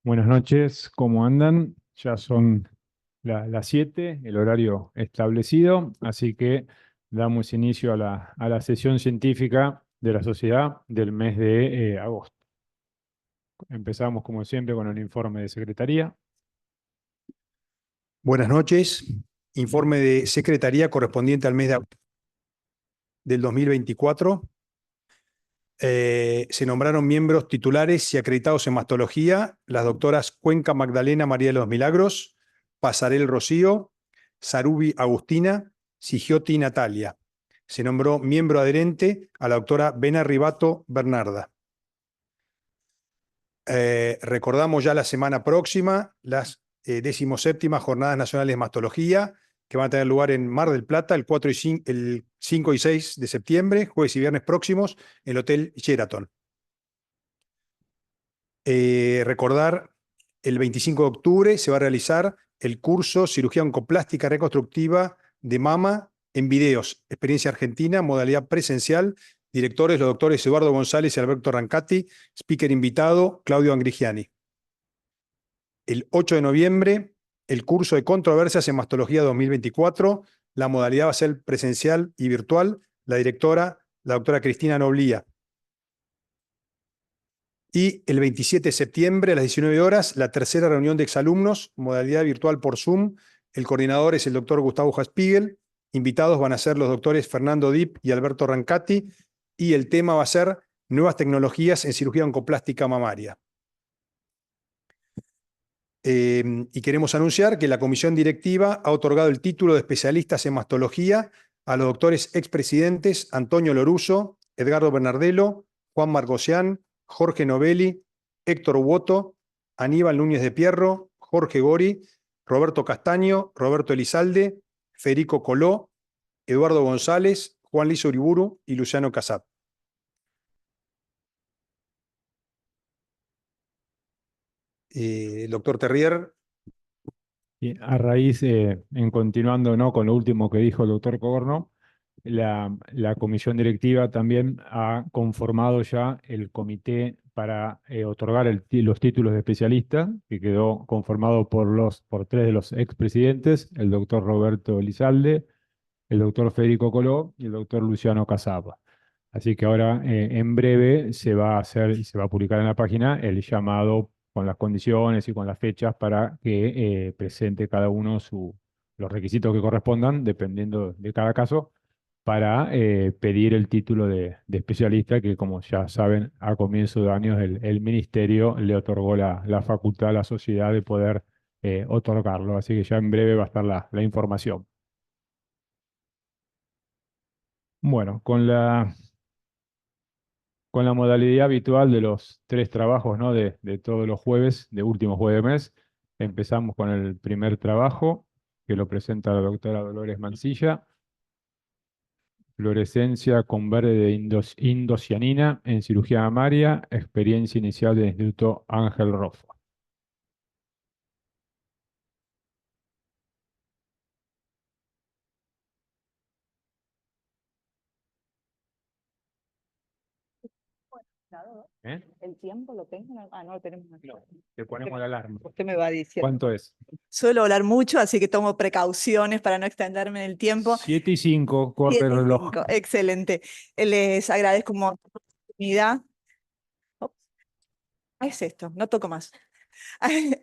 Buenas noches, ¿cómo andan? Ya son las 7, el horario establecido, así que damos inicio a la sesión científica de la sociedad del mes de agosto. Empezamos, como siempre, con el informe de secretaría. Buenas noches. Informe de Secretaría correspondiente al mes de agosto del 2024. Se nombraron miembros titulares y acreditados en mastología las doctoras Cuenca Magdalena María de los Milagros, Pasarel Rocío, Sarubi Agustina, Sigiotti Natalia. Se nombró miembro adherente a la doctora Bena Ribato Bernarda. Recordamos ya la semana próxima las 17ª Jornadas Nacionales de Mastología, que van a tener lugar en Mar del Plata el 5 y 6 de septiembre, jueves y viernes próximos, en el Hotel Sheraton. Recordar, el 25 de octubre se va a realizar el curso Cirugía Oncoplástica Reconstructiva de Mama en videos, experiencia argentina, modalidad presencial. Directores, los doctores Eduardo González y Alberto Rancati. Speaker invitado, Claudio Angrigiani. El 8 de noviembre, el curso de controversias en mastología 2024. La modalidad va a ser presencial y virtual. La directora, la doctora Cristina Noblía. Y el 27 de septiembre a las 19 horas, la tercera reunión de exalumnos, modalidad virtual por Zoom. El coordinador es el doctor Gustavo Jaspiegel. Invitados van a ser los doctores Fernando Dip y Alberto Rancati. Y el tema va a ser nuevas tecnologías en cirugía oncoplástica mamaria. Y queremos anunciar que la comisión directiva ha otorgado el título de especialistas en mastología a los doctores expresidentes Antonio Loruso, Edgardo Bernardelo, Juan Margosian, Jorge Novelli, Héctor Uoto, Aníbal Núñez de Pierro, Jorge Gori, Roberto Castaño, Roberto Elizalde, Federico Coló, Eduardo González, Juan Lizo Uriburu y Luciano Casap. Doctor Terrier. Y a raíz, en continuando, ¿no?, con lo último que dijo el doctor Coborno, la comisión directiva también ha conformado ya el comité para otorgar los títulos de especialista, que quedó conformado por tres de los expresidentes, el doctor Roberto Elizalde, el doctor Federico Coló y el doctor Luciano Casaba. Así que ahora, en breve, se va a hacer y se va a publicar en la página el llamado con las condiciones y con las fechas para que presente cada uno los requisitos que correspondan, dependiendo de cada caso, para pedir el título de especialista, que como ya saben, a comienzo de años el Ministerio le otorgó la facultad a la sociedad de poder otorgarlo. Así que ya en breve va a estar la información. Bueno, con la modalidad habitual de los tres trabajos, ¿no?, de todos los jueves, de último jueves de mes, empezamos con el primer trabajo, que lo presenta la doctora Dolores Mancilla: fluorescencia con verde de indocianina en cirugía mamaria, experiencia inicial del Instituto Ángel Rofa. ¿Eh? ¿El tiempo lo tengo? Ah, no lo tenemos aquí. No, te ponemos la alarma. Usted me va diciendo. ¿Cuánto es? Suelo hablar mucho, así que tomo precauciones para no extenderme en el tiempo. 7:05, corte el 7 y reloj. 5, excelente. Les agradezco mucho la oportunidad. Oh, es esto, no toco más.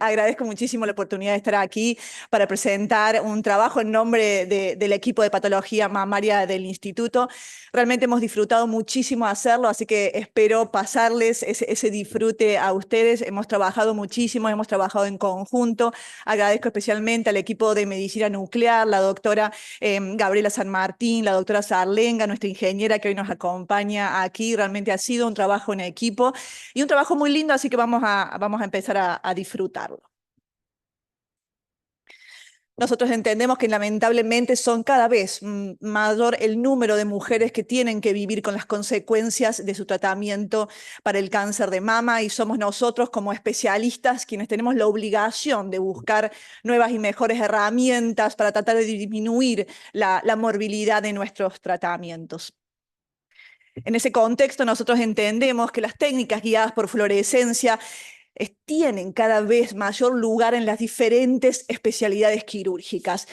Agradezco muchísimo la oportunidad de estar aquí para presentar un trabajo en nombre del equipo de patología mamaria del instituto. Realmente hemos disfrutado muchísimo hacerlo, así que espero pasarles ese disfrute a ustedes. Hemos trabajado muchísimo, hemos trabajado en conjunto. Agradezco especialmente al equipo de medicina nuclear, la doctora Gabriela San Martín, la doctora Sarlenga, nuestra ingeniera que hoy nos acompaña aquí. Realmente ha sido un trabajo en equipo y un trabajo muy lindo, así que vamos a empezar a disfrutarlo. Nosotros entendemos que lamentablemente son cada vez mayor el número de mujeres que tienen que vivir con las consecuencias de su tratamiento para el cáncer de mama, y somos nosotros como especialistas quienes tenemos la obligación de buscar nuevas y mejores herramientas para tratar de disminuir la morbilidad de nuestros tratamientos. En ese contexto, nosotros entendemos que las técnicas guiadas por fluorescencia tienen cada vez mayor lugar en las diferentes especialidades quirúrgicas,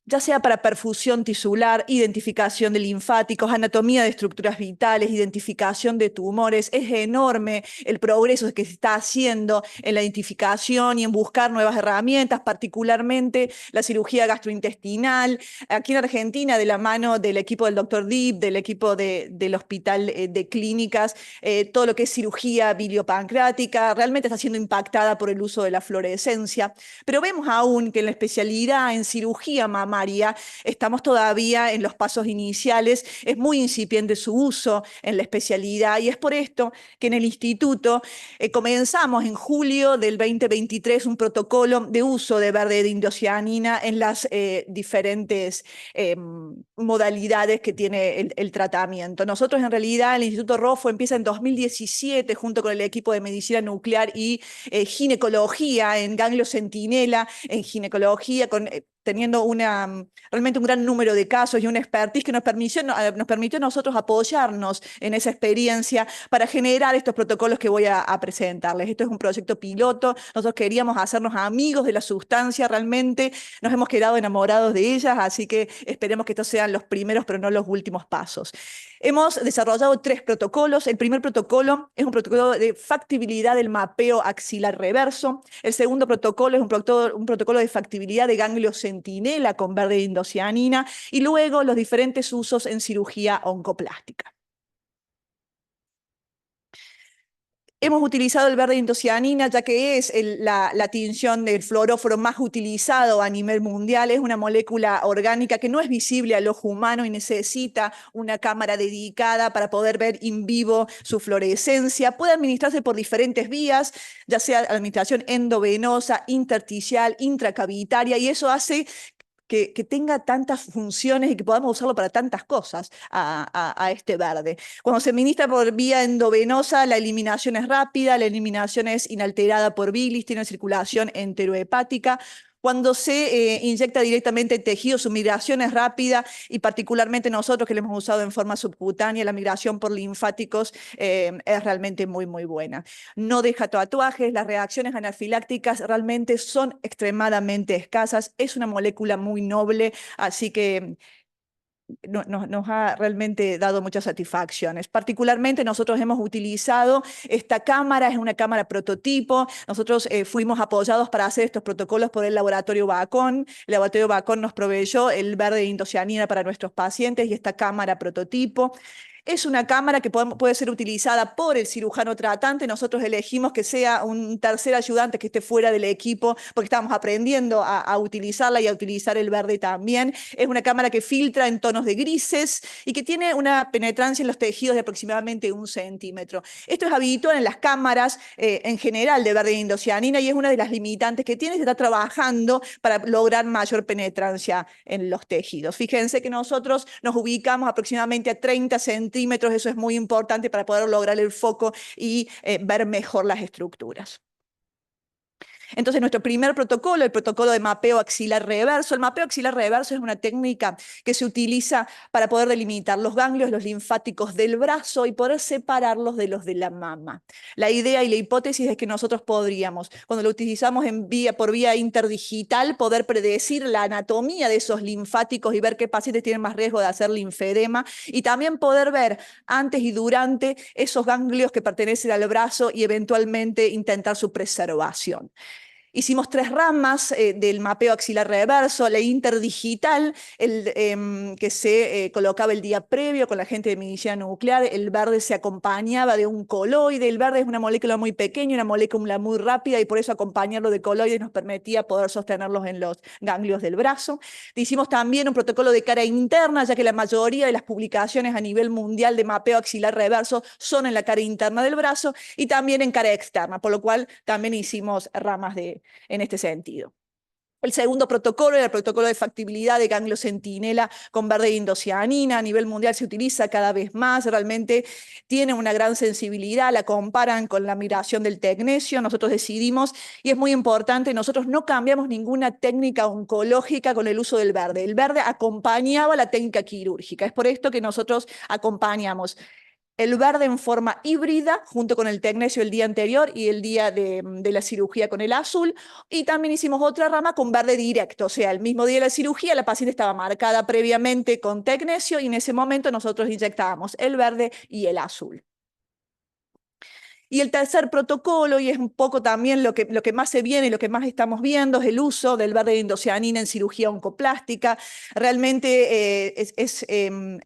ya sea para perfusión tisular, identificación de linfáticos, anatomía de estructuras vitales, identificación de tumores. Es enorme el progreso que se está haciendo en la identificación y en buscar nuevas herramientas, particularmente la cirugía gastrointestinal. Aquí en Argentina, de la mano del equipo del Dr. Deep, del equipo del Hospital de Clínicas, todo lo que es cirugía biliopancreática, realmente está siendo impactada por el uso de la fluorescencia. Pero vemos aún que en la especialidad en cirugía mamaria estamos todavía en los pasos iniciales, es muy incipiente su uso en la especialidad y es por esto que en el instituto comenzamos en julio del 2023 un protocolo de uso de verde de indocianina en las diferentes modalidades que tiene el tratamiento. Nosotros en realidad el Instituto Roffo empieza en 2017 junto con el equipo de medicina nuclear y ginecología en ganglio centinela, en ginecología teniendo realmente un gran número de casos y una expertise que nos permitió a nosotros apoyarnos en esa experiencia para generar estos protocolos que voy a presentarles. Esto es un proyecto piloto, nosotros queríamos hacernos amigos de la sustancia, realmente nos hemos quedado enamorados de ellas, así que esperemos que estos sean los primeros, pero no los últimos pasos. Hemos desarrollado 3 protocolos. El primer protocolo es un protocolo de factibilidad del mapeo axilar reverso. El segundo protocolo es un protocolo de factibilidad de ganglio centinela con verde de indocianina. Y luego los diferentes usos en cirugía oncoplástica. Hemos utilizado el verde de indocianina ya que es la tinción del fluoróforo más utilizado a nivel mundial. Es una molécula orgánica que no es visible al ojo humano y necesita una cámara dedicada para poder ver in vivo su fluorescencia. Puede administrarse por diferentes vías, ya sea administración endovenosa, intersticial, intracavitaria, y eso hace que tenga tantas funciones y que podamos usarlo para tantas cosas a este verde. Cuando se administra por vía endovenosa, la eliminación es rápida, la eliminación es inalterada por bilis, tiene circulación enterohepática. Cuando se inyecta directamente en tejido, su migración es rápida y particularmente nosotros que lo hemos usado en forma subcutánea, la migración por linfáticos es realmente muy, muy buena. No deja tatuajes, las reacciones anafilácticas realmente son extremadamente escasas, es una molécula muy noble, así que nos ha realmente dado muchas satisfacciones. Particularmente nosotros hemos utilizado esta cámara, es una cámara prototipo. Nosotros fuimos apoyados para hacer estos protocolos por el laboratorio Bacón. El laboratorio Bacón nos proveyó el verde de indocianina para nuestros pacientes y esta cámara prototipo. Es una cámara que puede ser utilizada por el cirujano tratante. Nosotros elegimos que sea un tercer ayudante que esté fuera del equipo porque estamos aprendiendo a utilizarla y a utilizar el verde también. Es una cámara que filtra en tonos de grises y que tiene una penetrancia en los tejidos de aproximadamente 1 centímetro. Esto es habitual en las cámaras en general de verde de indocianina y es una de las limitantes que tiene. Se está trabajando para lograr mayor penetrancia en los tejidos. Fíjense que nosotros nos ubicamos aproximadamente a 30 centímetros. Eso es muy importante para poder lograr el foco y ver mejor las estructuras. Entonces, nuestro primer protocolo, el protocolo de mapeo axilar reverso. El mapeo axilar reverso es una técnica que se utiliza para poder delimitar los ganglios, los linfáticos del brazo y poder separarlos de los de la mama. La idea y la hipótesis es que nosotros podríamos, cuando lo utilizamos por vía interdigital, poder predecir la anatomía de esos linfáticos y ver qué pacientes tienen más riesgo de hacer linfedema y también poder ver antes y durante esos ganglios que pertenecen al brazo y eventualmente intentar su preservación. Hicimos 3 ramas del mapeo axilar reverso, la interdigital, que se colocaba el día previo con la gente de medicina nuclear. El verde se acompañaba de un coloide. El verde es una molécula muy pequeña, una molécula muy rápida y por eso acompañarlo de coloides nos permitía poder sostenerlos en los ganglios del brazo. Hicimos también un protocolo de cara interna, ya que la mayoría de las publicaciones a nivel mundial de mapeo axilar reverso son en la cara interna del brazo y también en cara externa, por lo cual también hicimos ramas en este sentido. El segundo protocolo era el protocolo de factibilidad de ganglio centinela con verde de indocianina. A nivel mundial se utiliza cada vez más, realmente tiene una gran sensibilidad, la comparan con la migración del tecnesio. Nosotros decidimos, y es muy importante, nosotros no cambiamos ninguna técnica oncológica con el uso del verde. El verde acompañaba la técnica quirúrgica. Es por esto que nosotros acompañamos el verde en forma híbrida, junto con el tecnesio el día anterior y el día de la cirugía con el azul, y también hicimos otra rama con verde directo, o sea, el mismo día de la cirugía la paciente estaba marcada previamente con tecnesio y en ese momento nosotros inyectábamos el verde y el azul. Y el tercer protocolo, y es un poco también lo que más se viene y lo que más estamos viendo, es el uso del verde de indocianina en cirugía oncoplástica. Realmente es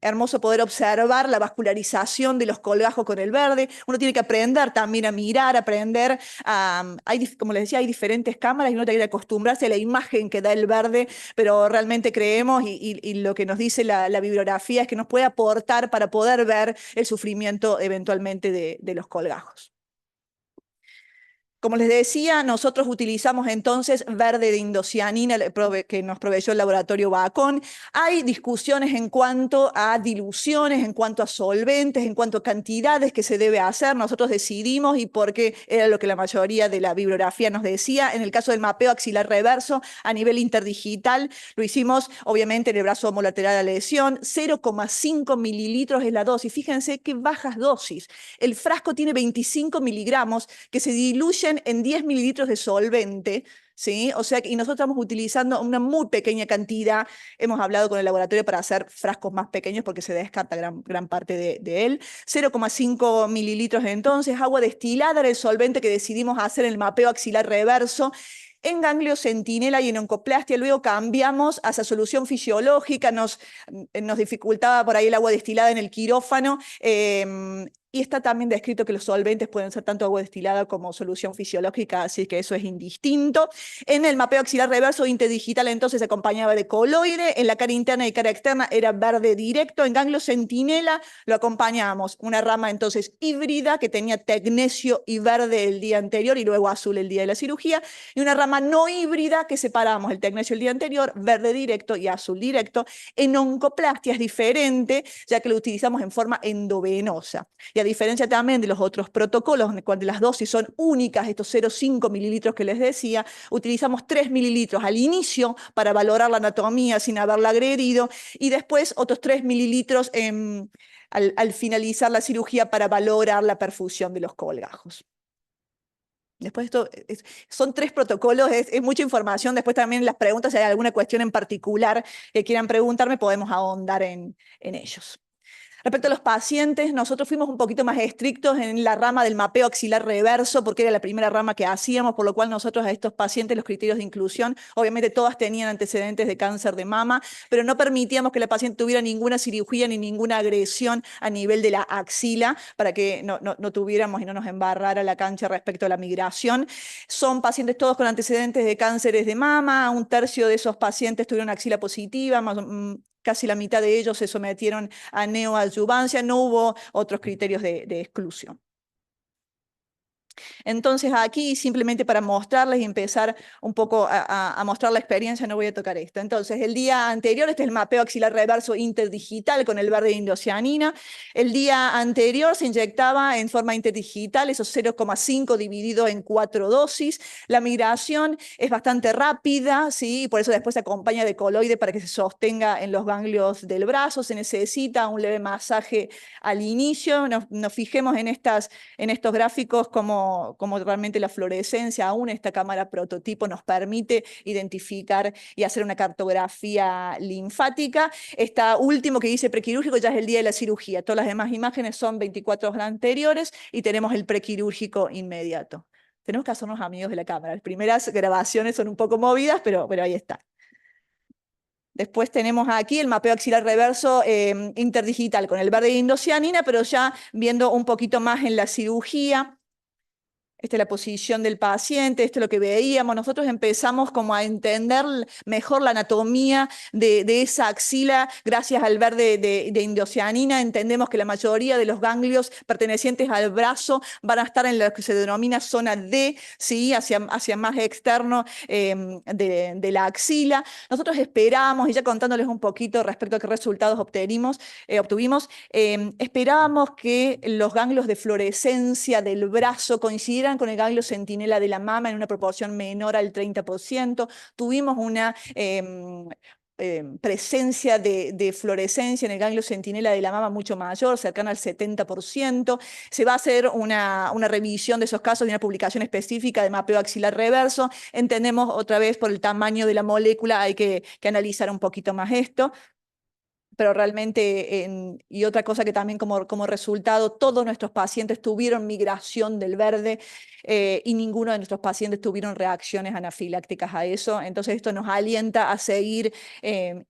hermoso poder observar la vascularización de los colgajos con el verde. Uno tiene que aprender también a mirar, aprender como les decía, hay diferentes cámaras y uno tiene que acostumbrarse a la imagen que da el verde, pero realmente creemos y lo que nos dice la bibliografía es que nos puede aportar para poder ver el sufrimiento eventualmente de los colgajos. Como les decía, nosotros utilizamos entonces verde de indocianina que nos proveyó el laboratorio Bacón. Hay discusiones en cuanto a diluciones, en cuanto a solventes, en cuanto a cantidades que se debe hacer. Nosotros decidimos, y porque era lo que la mayoría de la bibliografía nos decía, en el caso del mapeo axilar reverso a nivel interdigital, lo hicimos obviamente en el brazo homolateral a la lesión, 0,5 mililitros es la dosis. Fíjense qué bajas dosis. El frasco tiene 25 miligramos que se diluyen en 10 mililitros de solvente, ¿sí? O sea, y nosotros estamos utilizando una muy pequeña cantidad. Hemos hablado con el laboratorio para hacer frascos más pequeños porque se descarta gran parte de él. 0,5 mililitros entonces, agua destilada era el solvente que decidimos hacer el mapeo axilar reverso. En ganglio centinela y en oncoplastia, luego cambiamos a esa solución fisiológica, nos dificultaba por ahí el agua destilada en el quirófano, y está también descrito que los solventes pueden ser tanto agua destilada como solución fisiológica, así que eso es indistinto. En el mapeo axilar reverso interdigital entonces se acompañaba de coloide, en la cara interna y cara externa era verde directo, en ganglio centinela lo acompañábamos, una rama entonces híbrida que tenía tecnesio y verde el día anterior y luego azul el día de la cirugía, y una rama no híbrida que separábamos el tecnesio el día anterior, verde directo y azul directo. En oncoplastia es diferente, ya que lo utilizamos en forma endovenosa. Y a diferencia también de los otros protocolos, cuando las dosis son únicas, estos 0,5 mililitros que les decía, utilizamos 3 mililitros al inicio para valorar la anatomía sin haberla agredido, y después otros 3 mililitros al finalizar la cirugía para valorar la perfusión de los colgajos. Después esto son 3 protocolos, es mucha información. Después también las preguntas, si hay alguna cuestión en particular que quieran preguntarme, podemos ahondar en ellos. Respecto a los pacientes, nosotros fuimos un poquito más estrictos en la rama del mapeo axilar reverso, porque era la primera rama que hacíamos, por lo cual nosotros a estos pacientes, los criterios de inclusión, obviamente todas tenían antecedentes de cáncer de mama, pero no permitíamos que la paciente tuviera ninguna cirugía ni ninguna agresión a nivel de la axila, para que no tuviéramos y no nos embarrara la cancha respecto a la migración. Son pacientes todos con antecedentes de cánceres de mama, 1/3 de esos pacientes tuvieron axila positiva, casi la mitad de ellos se sometieron a neoadjuvancia, no hubo otros criterios de exclusión. Entonces aquí simplemente para mostrarles y empezar un poco a mostrar la experiencia, no voy a tocar esto. Entonces el día anterior, este es el mapeo axilar reverso interdigital con el verde de indocianina. El día anterior se inyectaba en forma interdigital, esos 0,5 dividido en 4 dosis. La migración es bastante rápida, ¿sí? Y por eso después se acompaña de coloide para que se sostenga en los ganglios del brazo. Se necesita un leve masaje al inicio. Nos fijemos en estos gráficos como realmente la fluorescencia, aún esta cámara prototipo nos permite identificar y hacer una cartografía linfática. Esta último que dice prequirúrgico ya es el día de la cirugía. Todas las demás imágenes son 24 horas anteriores y tenemos el prequirúrgico inmediato. Tenemos que hacernos amigos de la cámara. Las primeras grabaciones son un poco movidas, pero ahí está. Después tenemos aquí el mapeo axilar reverso interdigital con el verde de indocianina, pero ya viendo un poquito más en la cirugía. Esta es la posición del paciente, esto es lo que veíamos. Nosotros empezamos como a entender mejor la anatomía de esa axila gracias al verde de indocianina. Entendemos que la mayoría de los ganglios pertenecientes al brazo van a estar en lo que se denomina zona D, ¿sí? hacia más externo de la axila. Nosotros esperábamos, y ya contándoles un poquito respecto a qué resultados obtuvimos, esperábamos que los ganglios de fluorescencia del brazo coincidieran con el ganglio centinela de la mama en una proporción menor al 30%. Tuvimos presencia de fluorescencia en el ganglio centinela de la mama mucho mayor, cercana al 70%. Se va a hacer una revisión de esos casos y una publicación específica de mapeo axilar reverso. Entendemos otra vez por el tamaño de la molécula, hay que analizar un poquito más esto. Pero realmente, y otra cosa que también como resultado, todos nuestros pacientes tuvieron migración del verde y ninguno de nuestros pacientes tuvieron reacciones anafilácticas a eso. Entonces esto nos alienta a seguir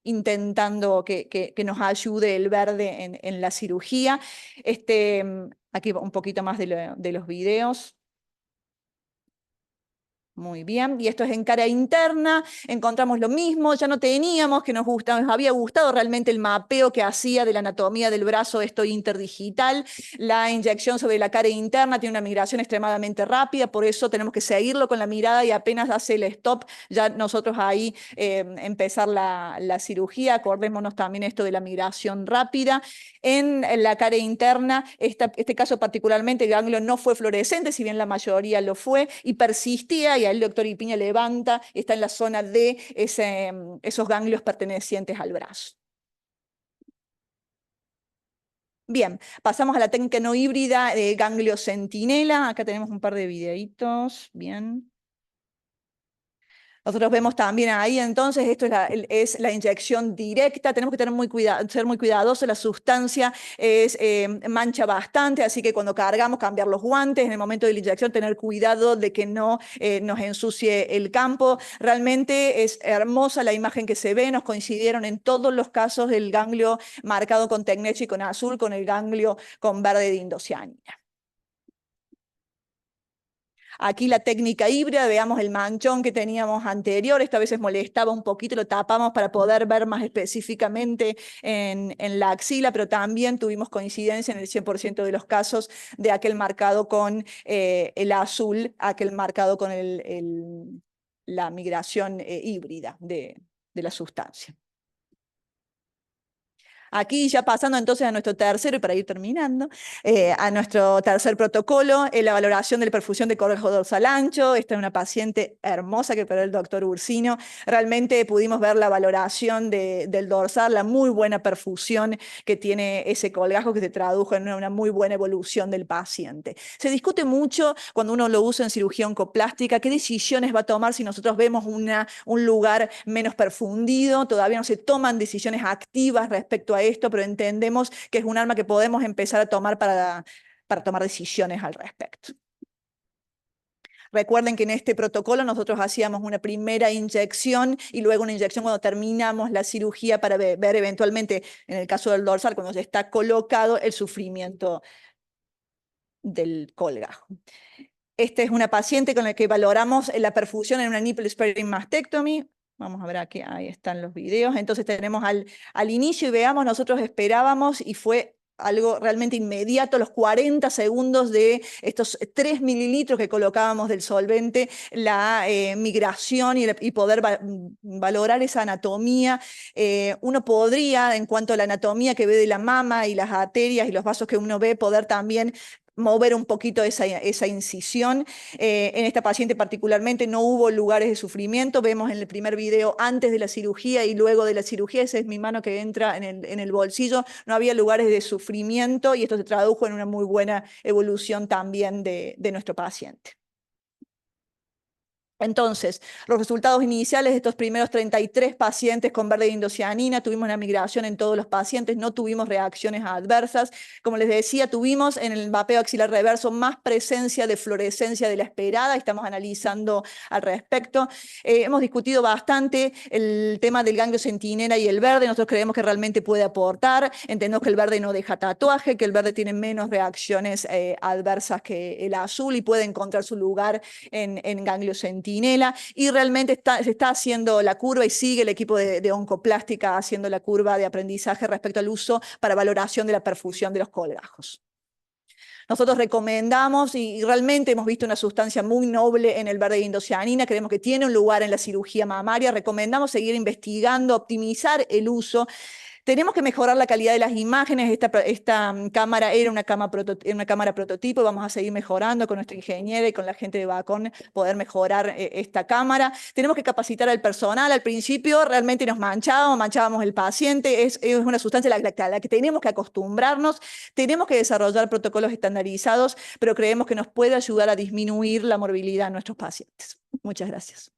intentando que nos ayude el verde en la cirugía. Aquí un poquito más de los videos. Muy bien, y esto es en cara interna, encontramos lo mismo, ya no teníamos que nos había gustado realmente el mapeo que hacía de la anatomía del brazo, esto interdigital. La inyección sobre la cara interna tiene una migración extremadamente rápida, por eso tenemos que seguirlo con la mirada y apenas hace el stop, ya nosotros ahí empezar la cirugía. Acordémonos también esto de la migración rápida. En la cara interna, este caso particularmente, el ganglio no fue fluorescente, si bien la mayoría lo fue, y persistía, y ahí el doctor Ipiña levanta, está en la zona de esos ganglios pertenecientes al brazo. Bien, pasamos a la técnica no híbrida de ganglio centinela. Acá tenemos un par de videitos. Bien. Nosotros vemos también ahí, entonces, esto es la inyección directa. Tenemos que ser muy cuidadosos. La sustancia mancha bastante, así que cuando cargamos, cambiar los guantes. En el momento de la inyección, tener cuidado de que no nos ensucie el campo. Realmente es hermosa la imagen que se ve. Nos coincidieron en todos los casos el ganglio marcado con tecnecho y con azul, con el ganglio con verde de indocianina. Aquí la técnica híbrida, veamos el manchón que teníamos anterior, esta vez molestaba un poquito, lo tapamos para poder ver más específicamente en la axila, pero también tuvimos coincidencia en el 100% de los casos de aquel marcado con el azul, aquel marcado con la migración híbrida de la sustancia. Aquí ya pasando entonces a nuestro tercero, y para ir terminando, a nuestro tercer protocolo, la valoración de la perfusión de correjo dorsal ancho. Esta es una paciente hermosa que operó el doctor Ursino. Realmente pudimos ver la valoración del dorsal, la muy buena perfusión que tiene ese colgajo, que se tradujo en una muy buena evolución del paciente. Se discute mucho cuando uno lo usa en cirugía oncoplástica, qué decisiones va a tomar si nosotros vemos un lugar menos perfundido. Todavía no se toman decisiones activas respecto a esto, pero entendemos que es un arma que podemos empezar a tomar para tomar decisiones al respecto. Recuerden que en este protocolo nosotros hacíamos una primera inyección y luego una inyección cuando terminamos la cirugía para ver eventualmente, en el caso del dorsal, cuando ya está colocado, el sufrimiento del colgajo. Esta es una paciente con la que valoramos la perfusión en una nipple sparing mastectomy. Vamos a ver aquí, ahí están los videos. Entonces tenemos al inicio y veamos, nosotros esperábamos y fue algo realmente inmediato, los 40 segundos de estos 3 mililitros que colocábamos del solvente, la migración y poder valorar esa anatomía. Uno podría, en cuanto a la anatomía que ve de la mama y las arterias y los vasos que uno ve, poder también mover un poquito esa incisión. En esta paciente particularmente no hubo lugares de sufrimiento. Vemos en el primer video antes de la cirugía y luego de la cirugía, esa es mi mano que entra en el bolsillo, no había lugares de sufrimiento y esto se tradujo en una muy buena evolución también de nuestro paciente. Entonces, los resultados iniciales de estos primeros 33 pacientes con verde de indocianina, tuvimos una migración en todos los pacientes, no tuvimos reacciones adversas. Como les decía, tuvimos en el mapeo axilar reverso más presencia de fluorescencia de la esperada, estamos analizando al respecto. Hemos discutido bastante el tema del ganglio centinela y el verde, nosotros creemos que realmente puede aportar, entendemos que el verde no deja tatuaje, que el verde tiene menos reacciones adversas que el azul y puede encontrar su lugar en ganglio centinela. Y realmente se está haciendo la curva y sigue el equipo de oncoplástica haciendo la curva de aprendizaje respecto al uso para valoración de la perfusión de los colgajos. Nosotros recomendamos, y realmente hemos visto una sustancia muy noble en el verde de indocianina, creemos que tiene un lugar en la cirugía mamaria, recomendamos seguir investigando, optimizar el uso. Tenemos que mejorar la calidad de las imágenes. Esta cámara era una cámara prototipo y vamos a seguir mejorando con nuestra ingeniera y con la gente de Bacon, poder mejorar esta cámara. Tenemos que capacitar al personal. Al principio realmente nos manchábamos el paciente. Es una sustancia a la que tenemos que acostumbrarnos. Tenemos que desarrollar protocolos estandarizados, pero creemos que nos puede ayudar a disminuir la morbilidad en nuestros pacientes. Muchas gracias.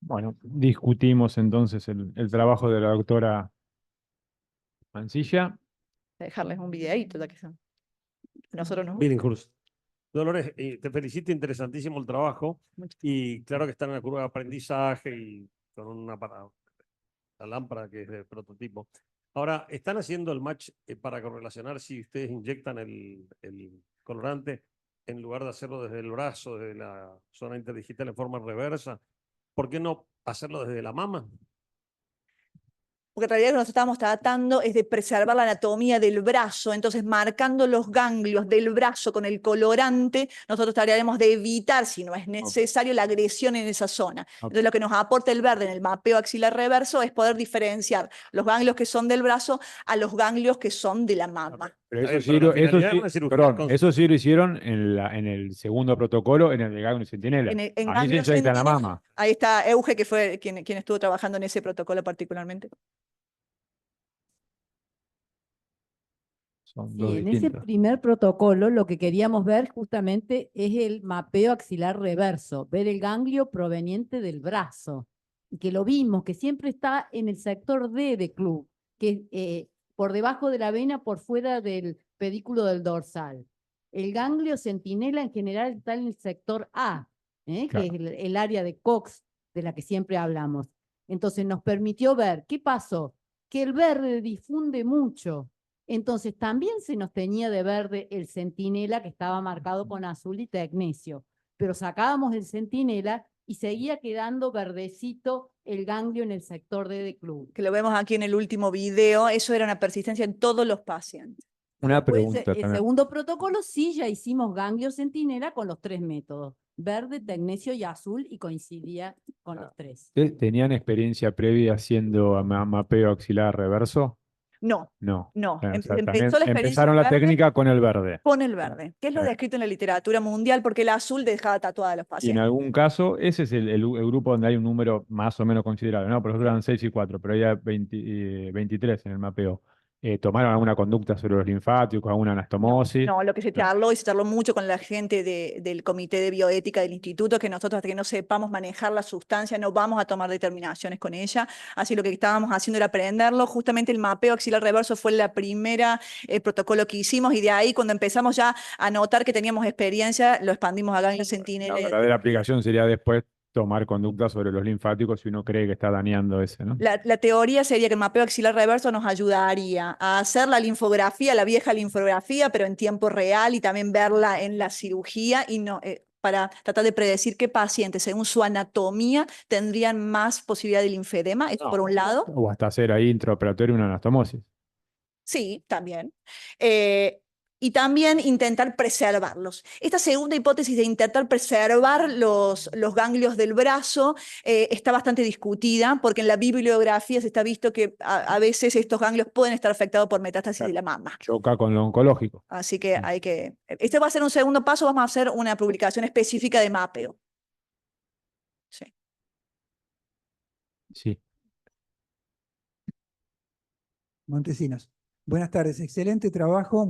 Bueno, discutimos entonces el trabajo de la doctora Mancilla. Dejarles un videíto, ya que nosotros nos Bien, Cruz. Dolores, te felicito, interesantísimo el trabajo. Muchas Y claro que están en la curva de aprendizaje y con la lámpara que es de prototipo. Ahora, ¿están haciendo el match para correlacionar si ustedes inyectan el colorante en lugar de hacerlo desde el brazo, desde la zona interdigital en forma reversa? ¿Por qué no hacerlo desde la mama? Porque en realidad lo que nosotros estamos tratando es de preservar la anatomía del brazo, entonces marcando los ganglios del brazo con el colorante, nosotros trataremos de evitar, si no es necesario, la agresión en esa zona. Entonces lo que nos aporta el verde en el mapeo axilar reverso es poder diferenciar los ganglios que son del brazo a los ganglios que son de la mama. Pero Está eso bien, sí, pero la finalidad es una cirugía perdón, eso sí lo hicieron en el segundo protocolo, en el de Ganglio Centinela. En Ahí se ganglios inyecta la centinela, mama. ahí está Euge, que fue quien estuvo trabajando en ese protocolo particularmente. Son Sí, dos en ese distintos. primer protocolo lo que queríamos ver justamente es el mapeo axilar reverso, ver el ganglio proveniente del brazo, y que lo vimos, que siempre está en el sector D de club, que por debajo de la vena, por fuera del pedículo del dorsal. El ganglio centinela en general está en el sector A, que Claro. es el área de Cox, de la que siempre hablamos. Entonces nos permitió ver, ¿qué pasó? Que el verde difunde mucho. Entonces también se nos teñía de verde el centinela, que estaba marcado con azul y tecnesio, pero sacábamos el centinela y seguía quedando verdecito el ganglio en el sector D de club. Que lo vemos aquí en el último video, eso era una persistencia en todos los pacientes. Una Después, pregunta el también. segundo protocolo sí ya hicimos ganglio centinela con los 3 métodos, verde, tecnesio y azul, y coincidía con los 3. ¿Tenían experiencia previa haciendo mapeo axilar reverso? No, No. no. O sea, Empezó también la experiencia empezaron la verde técnica con el verde. con el verde, que es lo descrito en la literatura mundial, porque el azul dejaba tatuada a los Y en pacientes. algún caso, ese es el grupo donde hay un número más o menos considerable, ¿no? Por ejemplo, eran 6 y 4, pero había 23 en el mapeo. ¿Tomaron alguna conducta sobre los linfáticos, alguna anastomosis? No, lo que se charló y se charló mucho con la gente del Comité de Bioética del Instituto, que nosotros hasta que no sepamos manejar la sustancia no vamos a tomar determinaciones con ella. Así lo que estábamos haciendo era aprenderlo. Justamente el mapeo axilar reverso fue la primera protocolo que hicimos, y de ahí cuando empezamos ya a notar que teníamos experiencia, lo expandimos a ganglio La centinela. verdadera aplicación sería después tomar conducta sobre los linfáticos si uno cree que está dañando ese, ¿no? La teoría sería que el mapeo axilar reverso nos ayudaría a hacer la linfografía, la vieja linfografía, pero en tiempo real, y también verla en la cirugía, y no, para tratar de predecir qué pacientes, según su anatomía, tendrían más posibilidad de linfedema, eso por un lado. O hasta hacer ahí intraoperatorio una anastomosis. Sí, también. Y también intentar preservarlos. Esta segunda hipótesis de intentar preservar los ganglios del brazo está bastante discutida, porque en la bibliografía se está visto que a veces estos ganglios pueden estar afectados por metástasis de la mama. Choca con lo oncológico. Así que hay que... Este va a ser un segundo paso, vamos a hacer una publicación específica de mapeo. Sí. Sí. Montesinos. Buenas tardes, excelente trabajo,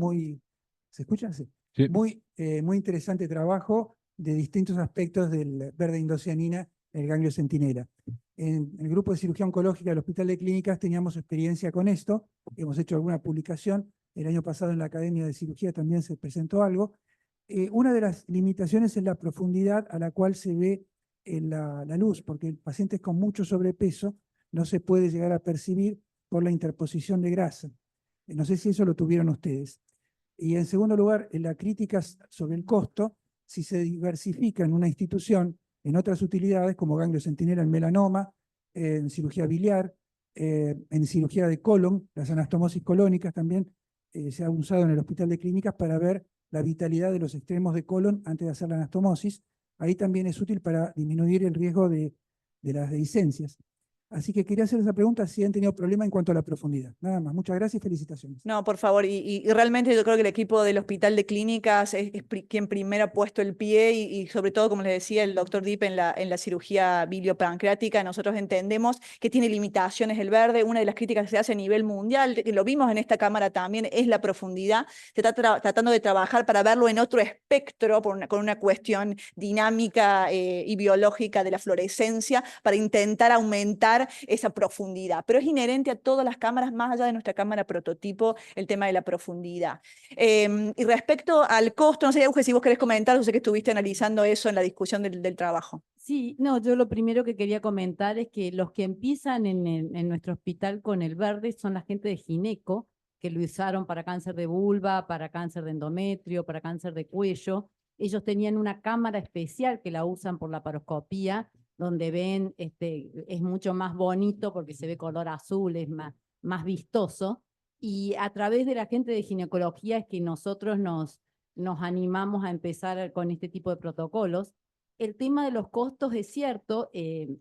¿se escuchan? Sí. Sí. Muy interesante trabajo de distintos aspectos del verde indocianina, el ganglio centinela. En el grupo de cirugía oncológica del Hospital de Clínicas teníamos experiencia con esto, hemos hecho alguna publicación, el año pasado en la Academia de Cirugía también se presentó algo. Una de las limitaciones es la profundidad a la cual se ve la luz, porque pacientes con mucho sobrepeso no se puede llegar a percibir por la interposición de grasa. No sé si eso lo tuvieron ustedes. Y en segundo lugar, la crítica sobre el costo, si se diversifica en una institución en otras utilidades, como ganglio centinela en melanoma, en cirugía biliar, en cirugía de colon, las anastomosis colónicas también se ha usado en el Hospital de Clínicas para ver la vitalidad de los extremos de colon antes de hacer la anastomosis. ahí también es útil para disminuir el riesgo de las licencias. Así que quería hacer esa pregunta si han tenido problema en cuanto a la profundidad. Nada más, muchas gracias y felicitaciones. No, por favor, y realmente yo creo que el equipo del Hospital de Clínicas es quien primero ha puesto el pie y sobre todo, como les decía el doctor Dip en la cirugía biliopancreática, nosotros entendemos que tiene limitaciones el verde. Una de las críticas que se hace a nivel mundial, que lo vimos en esta cámara también, es la profundidad. Se está tratando de trabajar para verlo en otro espectro, con una cuestión dinámica y biológica de la fluorescencia, para intentar aumentar esa profundidad. Pero es inherente a todas las cámaras, más allá de nuestra cámara prototipo, el tema de la profundidad. Y respecto al costo, no sé, Euge, si vos querés comentar, yo sé que estuviste analizando eso en la discusión del trabajo. Sí, no, yo lo primero que quería comentar es que los que empiezan en nuestro hospital con el verde son la gente de gineco, que lo usaron para cáncer de vulva, para cáncer de endometrio, para cáncer de cuello. Ellos tenían una cámara especial que la usan por la paroscopía, donde ven, es mucho más bonito porque se ve color azul, es más vistoso. Y a través de la gente de ginecología es que nosotros nos animamos a empezar con este tipo de protocolos. El tema de los costos es cierto, el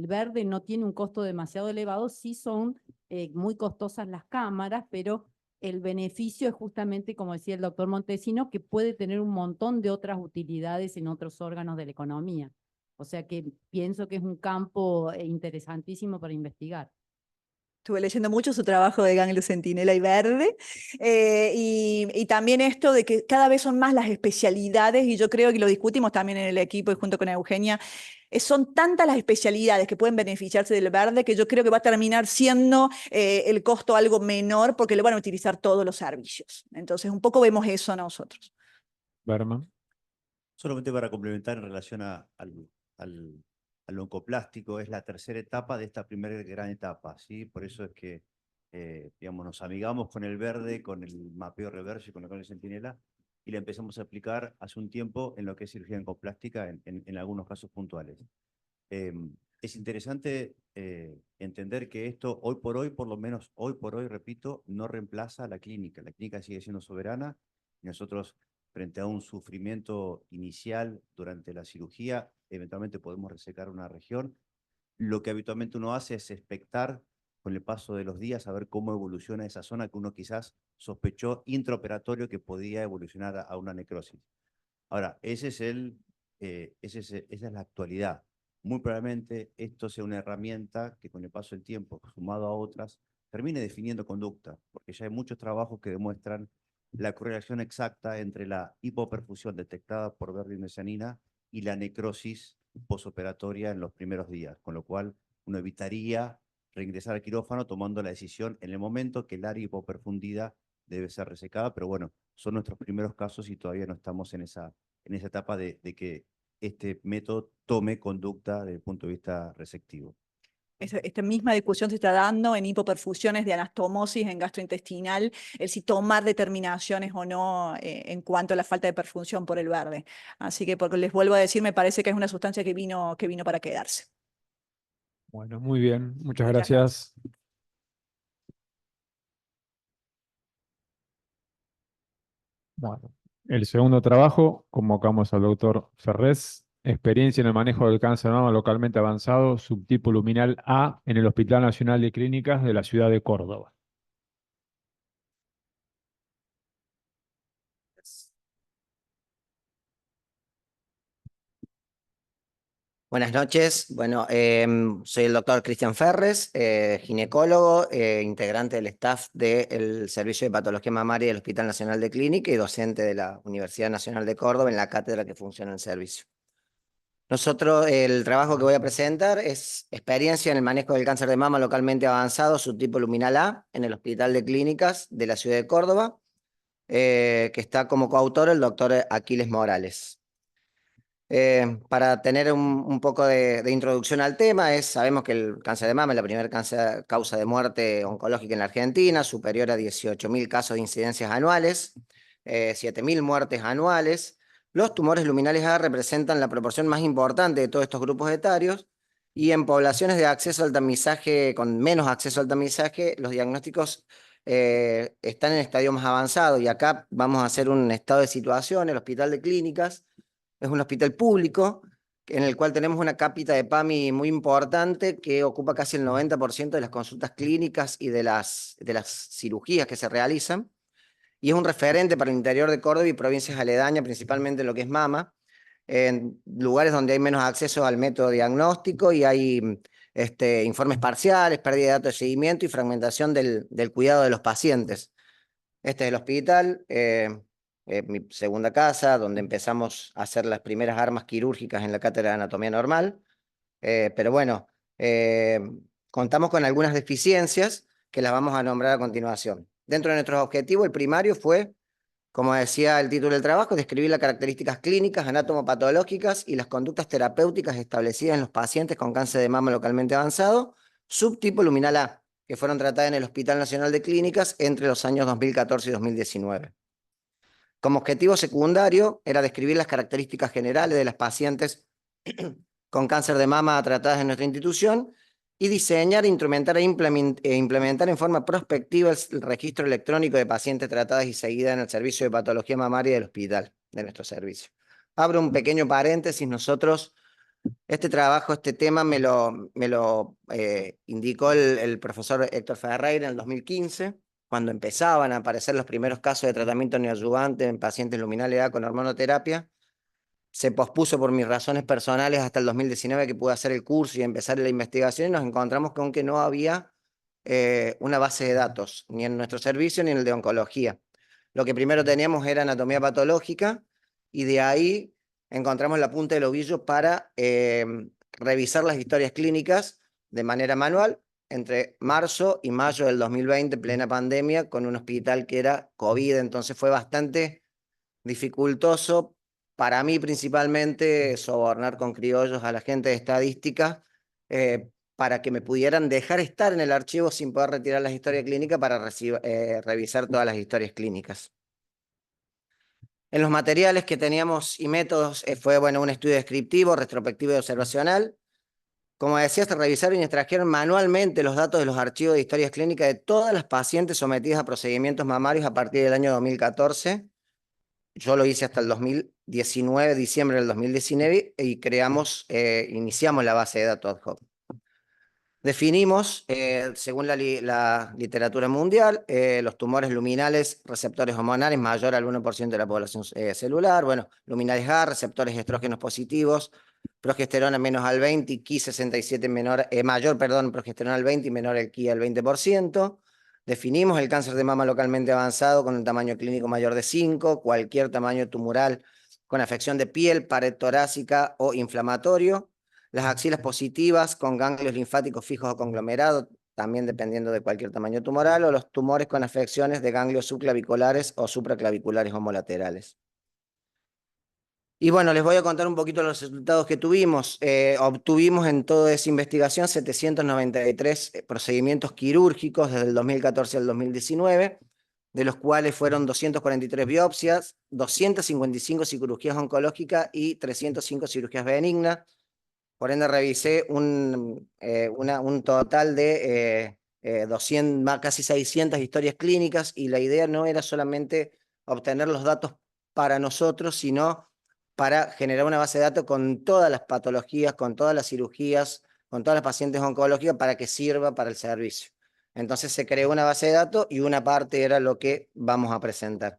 verde no tiene un costo demasiado elevado, sí son muy costosas las cámaras, pero el beneficio es justamente, como decía el doctor Montesino, que puede tener un montón de otras utilidades en otros órganos de la economía. O sea que pienso que es un campo interesantísimo para investigar. Estuve leyendo mucho su trabajo de ganglio centinela y verde, y también esto de que cada vez son más las especialidades, y yo creo que lo discutimos también en el equipo y junto con Eugenia, son tantas las especialidades que pueden beneficiarse del verde que yo creo que va a terminar siendo el costo algo menor porque lo van a utilizar todos los servicios. Entonces, un poco vemos eso nosotros. Berman. Solamente para complementar en relación al oncoplástico, es la tercera etapa de esta primera gran etapa, ¿sí? Por eso es que, digamos, nos amigamos con el verde, con el mapeo reverso y con el centinela, y la empezamos a aplicar hace un tiempo en lo que es cirugía oncoplástica en algunos casos puntuales. Es interesante entender que esto, hoy por hoy, por lo menos hoy por hoy, repito, no reemplaza a la clínica. La clínica sigue siendo soberana y nosotros, frente a un sufrimiento inicial durante la cirugía, eventualmente podemos resecar una región. Lo que habitualmente uno hace es expectar con el paso de los días a ver cómo evoluciona esa zona que uno quizás sospechó intraoperatorio que podía evolucionar a una necrosis. Ahora, esa es la actualidad. Muy probablemente esto sea una herramienta que con el paso del tiempo, sumado a otras, termine definiendo conducta, porque ya hay muchos trabajos que demuestran la correlación exacta entre la hipoperfusión detectada por verdimesanina y la necrosis posoperatoria en los primeros días, con lo cual uno evitaría reingresar al quirófano tomando la decisión en el momento que el área hipoperfundida debe ser resecada, pero bueno, son nuestros primeros casos y todavía no estamos en esa etapa de que este método tome conducta desde el punto de vista resectivo. Esta misma discusión se está dando en hipoperfusiones de anastomosis en gastrointestinal, el si tomar determinaciones o no en cuanto a la falta de perfusión por el verde. Así que, porque les vuelvo a decir, me parece que es una sustancia que vino para quedarse. Bueno, muy bien. Muchas Muchas gracias. Bueno, el segundo trabajo, convocamos al doctor Ferrés. Experiencia en el manejo del cáncer de mama localmente avanzado, subtipo luminal A, en el Hospital Nacional de Clínicas de la ciudad de Córdoba. Buenas noches. Bueno, soy el doctor Cristian Ferres, ginecólogo, integrante del staff del Servicio de Patología Mamaria del Hospital Nacional de Clínica y docente de la Universidad Nacional de Córdoba en la cátedra que funciona en el servicio. Nosotros, el trabajo que voy a presentar es experiencia en el manejo del cáncer de mama localmente avanzado, subtipo luminal A, en el Hospital de Clínicas de la ciudad de Córdoba, que está como coautor el doctor Aquiles Morales. Para tener un poco de introducción al tema, sabemos que el cáncer de mama es la primera causa de muerte oncológica en la Argentina, superior a 18.000 casos de incidencias anuales, 7.000 muertes anuales. Los tumores luminales A representan la proporción más importante de todos estos grupos etarios y en poblaciones de acceso al tamizaje, con menos acceso al tamizaje, los diagnósticos están en estadio más avanzado y acá vamos a hacer un estado de situación, el Hospital de Clínicas. es un hospital público en el cual tenemos una cápita de PAMI muy importante que ocupa casi el 90% de las consultas clínicas y de las cirugías que se realizan. Y es un referente para el interior de Córdoba y provincias aledañas, principalmente lo que es mama, en lugares donde hay menos acceso al método diagnóstico y hay informes parciales, pérdida de datos de seguimiento y fragmentación del cuidado de los pacientes. Este es el hospital, mi segunda casa, donde empezamos a hacer las primeras armas quirúrgicas en la cátedra de anatomía normal. Pero bueno, contamos con algunas deficiencias que las vamos a nombrar a continuación. Dentro de nuestros objetivos, el primario fue, como decía el título del trabajo, describir las características clínicas, anatomopatológicas y las conductas terapéuticas establecidas en los pacientes con cáncer de mama localmente avanzado, subtipo luminal A, que fueron tratadas en el Hospital Nacional de Clínicas entre los años 2014 y 2019. Como objetivo secundario era describir las características generales de las pacientes con cáncer de mama tratadas en nuestra institución y diseñar, instrumentar e implementar en forma prospectiva el registro electrónico de pacientes tratadas y seguidas en el servicio de patología mamaria del hospital, de nuestro servicio. Abro un pequeño paréntesis, nosotros, este trabajo, este tema me lo indicó el profesor Héctor Ferreira en el 2015, cuando empezaban a aparecer los primeros casos de tratamiento neoadyuvante en pacientes luminales A con hormonoterapia. Se pospuso por mis razones personales hasta el 2019 que pude hacer el curso y empezar la investigación y nos encontramos con que no había una base de datos, ni en nuestro servicio ni en el de oncología. Lo que primero teníamos era anatomía patológica y de ahí encontramos la punta del ovillo para revisar las historias clínicas de manera manual entre marzo y mayo del 2020, plena pandemia, con un hospital que era COVID, entonces fue bastante dificultoso para mí principalmente sobornar con criollos a la gente de estadística para que me pudieran dejar estar en el archivo sin poder retirar las historias clínicas para revisar todas las historias clínicas. En los materiales que teníamos y métodos fue un estudio descriptivo, retrospectivo y observacional. Como decía, se revisaron y extrajeron manualmente los datos de los archivos de historias clínicas de todas las pacientes sometidas a procedimientos mamarios a partir del año 2014. Yo lo hice hasta el 2019, diciembre del 2019, y iniciamos la base de datos ad hoc. Definimos, según la literatura mundial, los tumores luminales, receptores hormonales mayor al 1% de la población celular, luminales A, receptores estrógenos positivos, progesterona menos al 20 y Ki 67 progesterona al 20 y menor el Ki al 20%. Definimos el cáncer de mama localmente avanzado con un tamaño clínico mayor de 5, cualquier tamaño tumoral con afección de piel, pared torácica o inflamatorio. Las axilas positivas con ganglios linfáticos fijos o conglomerados, también dependiendo de cualquier tamaño tumoral, o los tumores con afecciones de ganglios subclaviculares o supraclaviculares homolaterales. Y les voy a contar un poquito los resultados que tuvimos. Obtuvimos en toda esa investigación 793 procedimientos quirúrgicos desde el 2014 al 2019, de los cuales fueron 243 biopsias, 255 cirugías oncológicas y 305 cirugías benignas. Por ende, revisé un total de casi 600 historias clínicas y la idea no era solamente obtener los datos para nosotros, sino para generar una base de datos con todas las patologías, con todas las cirugías, con todas las pacientes oncológicas para que sirva para el servicio. Entonces se creó una base de datos y una parte era lo que vamos a presentar.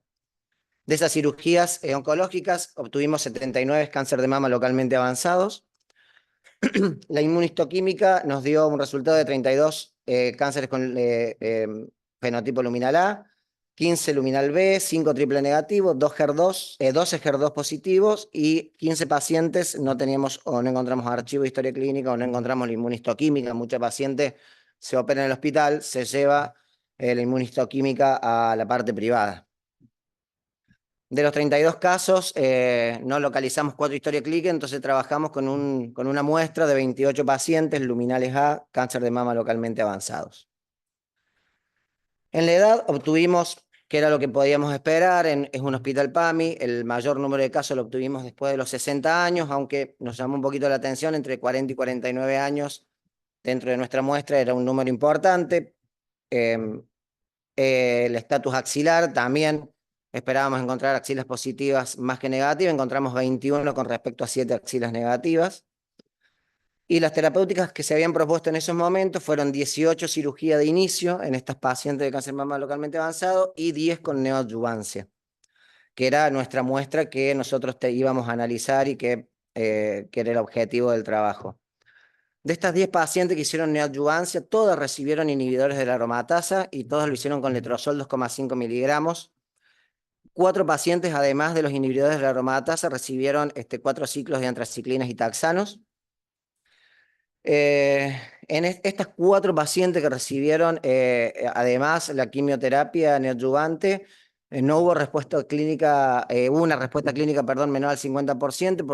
De esas cirugías oncológicas obtuvimos 79 cáncer de mama localmente avanzados. La inmunistoquímica nos dio un resultado de 32 cánceres con fenotipo luminal A, 15 luminal B, 5 triple negativo, 12 HER2 positivos y 15 pacientes no teníamos o no encontramos archivo de historia clínica o no encontramos la inmunistoquímica. Muchos pacientes se operan en el hospital, se lleva la inmunistoquímica a la parte privada. De los 32 casos, no localizamos 4 historias clínicas, entonces trabajamos con una muestra de 28 pacientes luminales A, cáncer de mama localmente avanzados. En la edad obtuvimos, que era lo que podíamos esperar, es un hospital PAMI, el mayor número de casos lo obtuvimos después de los 60 años, aunque nos llamó un poquito la atención, entre 40 y 49 años dentro de nuestra muestra era un número importante. El estatus axilar también Esperábamos encontrar axilas positivas más que negativas, encontramos 21 con respecto a 7 axilas negativas. Y las terapéuticas que se habían propuesto en esos momentos fueron 18 cirugía de inicio en estas pacientes de cáncer de mama localmente avanzado y 10 con neoadyuvancia, que era nuestra muestra que nosotros íbamos a analizar y que era el objetivo del trabajo. De estas 10 pacientes que hicieron neoadyuvancia, todas recibieron inhibidores de la aromatasa y todas lo hicieron con letrozol 2,5 miligramos. 4 pacientes, además de los inhibidores de la aromatasa, recibieron 4 ciclos de antraciclinas y taxanos. En estas 4 pacientes que recibieron, además, la quimioterapia neoadyuvante, no hubo respuesta clínica, hubo una respuesta clínica, perdón, menor al 50%,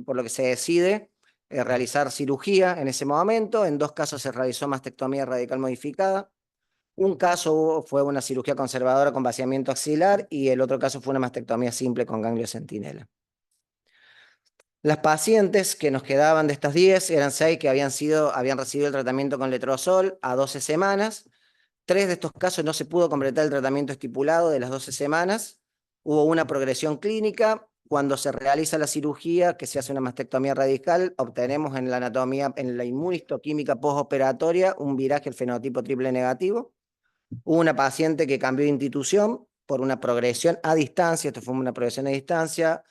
por lo que se decide realizar cirugía en ese momento. En 2 casos se realizó mastectomía radical modificada. Un caso fue una cirugía conservadora con vaciamiento axilar y el otro caso fue una mastectomía simple con ganglio centinela. Las pacientes que nos quedaban de estas 10 eran 6 que habían recibido el tratamiento con letrozol a 12 semanas. 3 de estos casos no se pudo completar el tratamiento estipulado de las 12 semanas. Hubo una progresión clínica. Cuando se realiza la cirugía, que se hace una mastectomía radical, obtenemos en la anatomía, en la inmunistoquímica postoperatoria, un viraje al fenotipo triple negativo. Hubo una paciente que cambió de institución por una progresión a distancia, esto fue una progresión a distancia,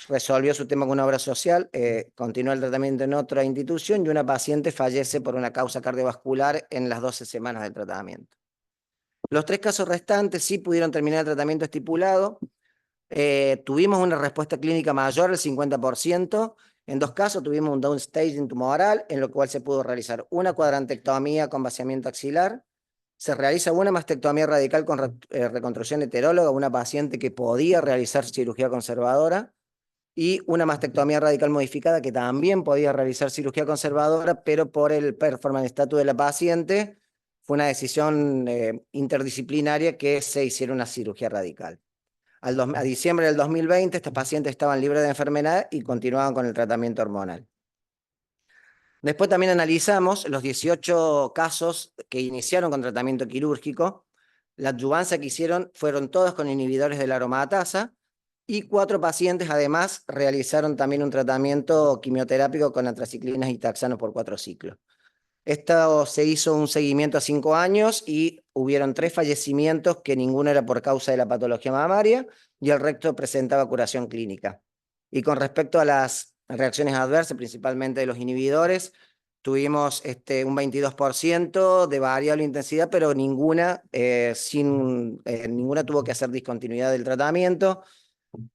resolvió su tema con una obra social, continuó el tratamiento en otra institución y una paciente fallece por una causa cardiovascular en las 12 semanas del tratamiento. Los 3 casos restantes sí pudieron terminar el tratamiento estipulado. Tuvimos una respuesta clínica mayor al 50%. En 2 casos tuvimos un downstaging tumoral, en lo cual se pudo realizar una cuadrantectomía con vaciamiento axilar. Se realiza una mastectomía radical con reconstrucción heteróloga, una paciente que podía realizar cirugía conservadora, y una mastectomía radical modificada que también podía realizar cirugía conservadora, pero por el performance status de la paciente, fue una decisión interdisciplinaria que se hiciera una cirugía radical. A diciembre del 2020, estas pacientes estaban libres de enfermedad y continuaban con el tratamiento hormonal. Después también analizamos los 18 casos que iniciaron con tratamiento quirúrgico. La adyuvancia que hicieron fueron todas con inhibidores de la aromatasa y 4 pacientes además realizaron también un tratamiento quimioterápico con antraciclinas y taxanos por 4 ciclos. Esto se hizo un seguimiento a 5 años y hubieron 3 fallecimientos que ninguno era por causa de la patología mamaria y el resto presentaba curación clínica. Y con respecto a las reacciones adversas, principalmente de los inhibidores, tuvimos un 22% de variable intensidad, pero ninguna tuvo que hacer discontinuidad del tratamiento.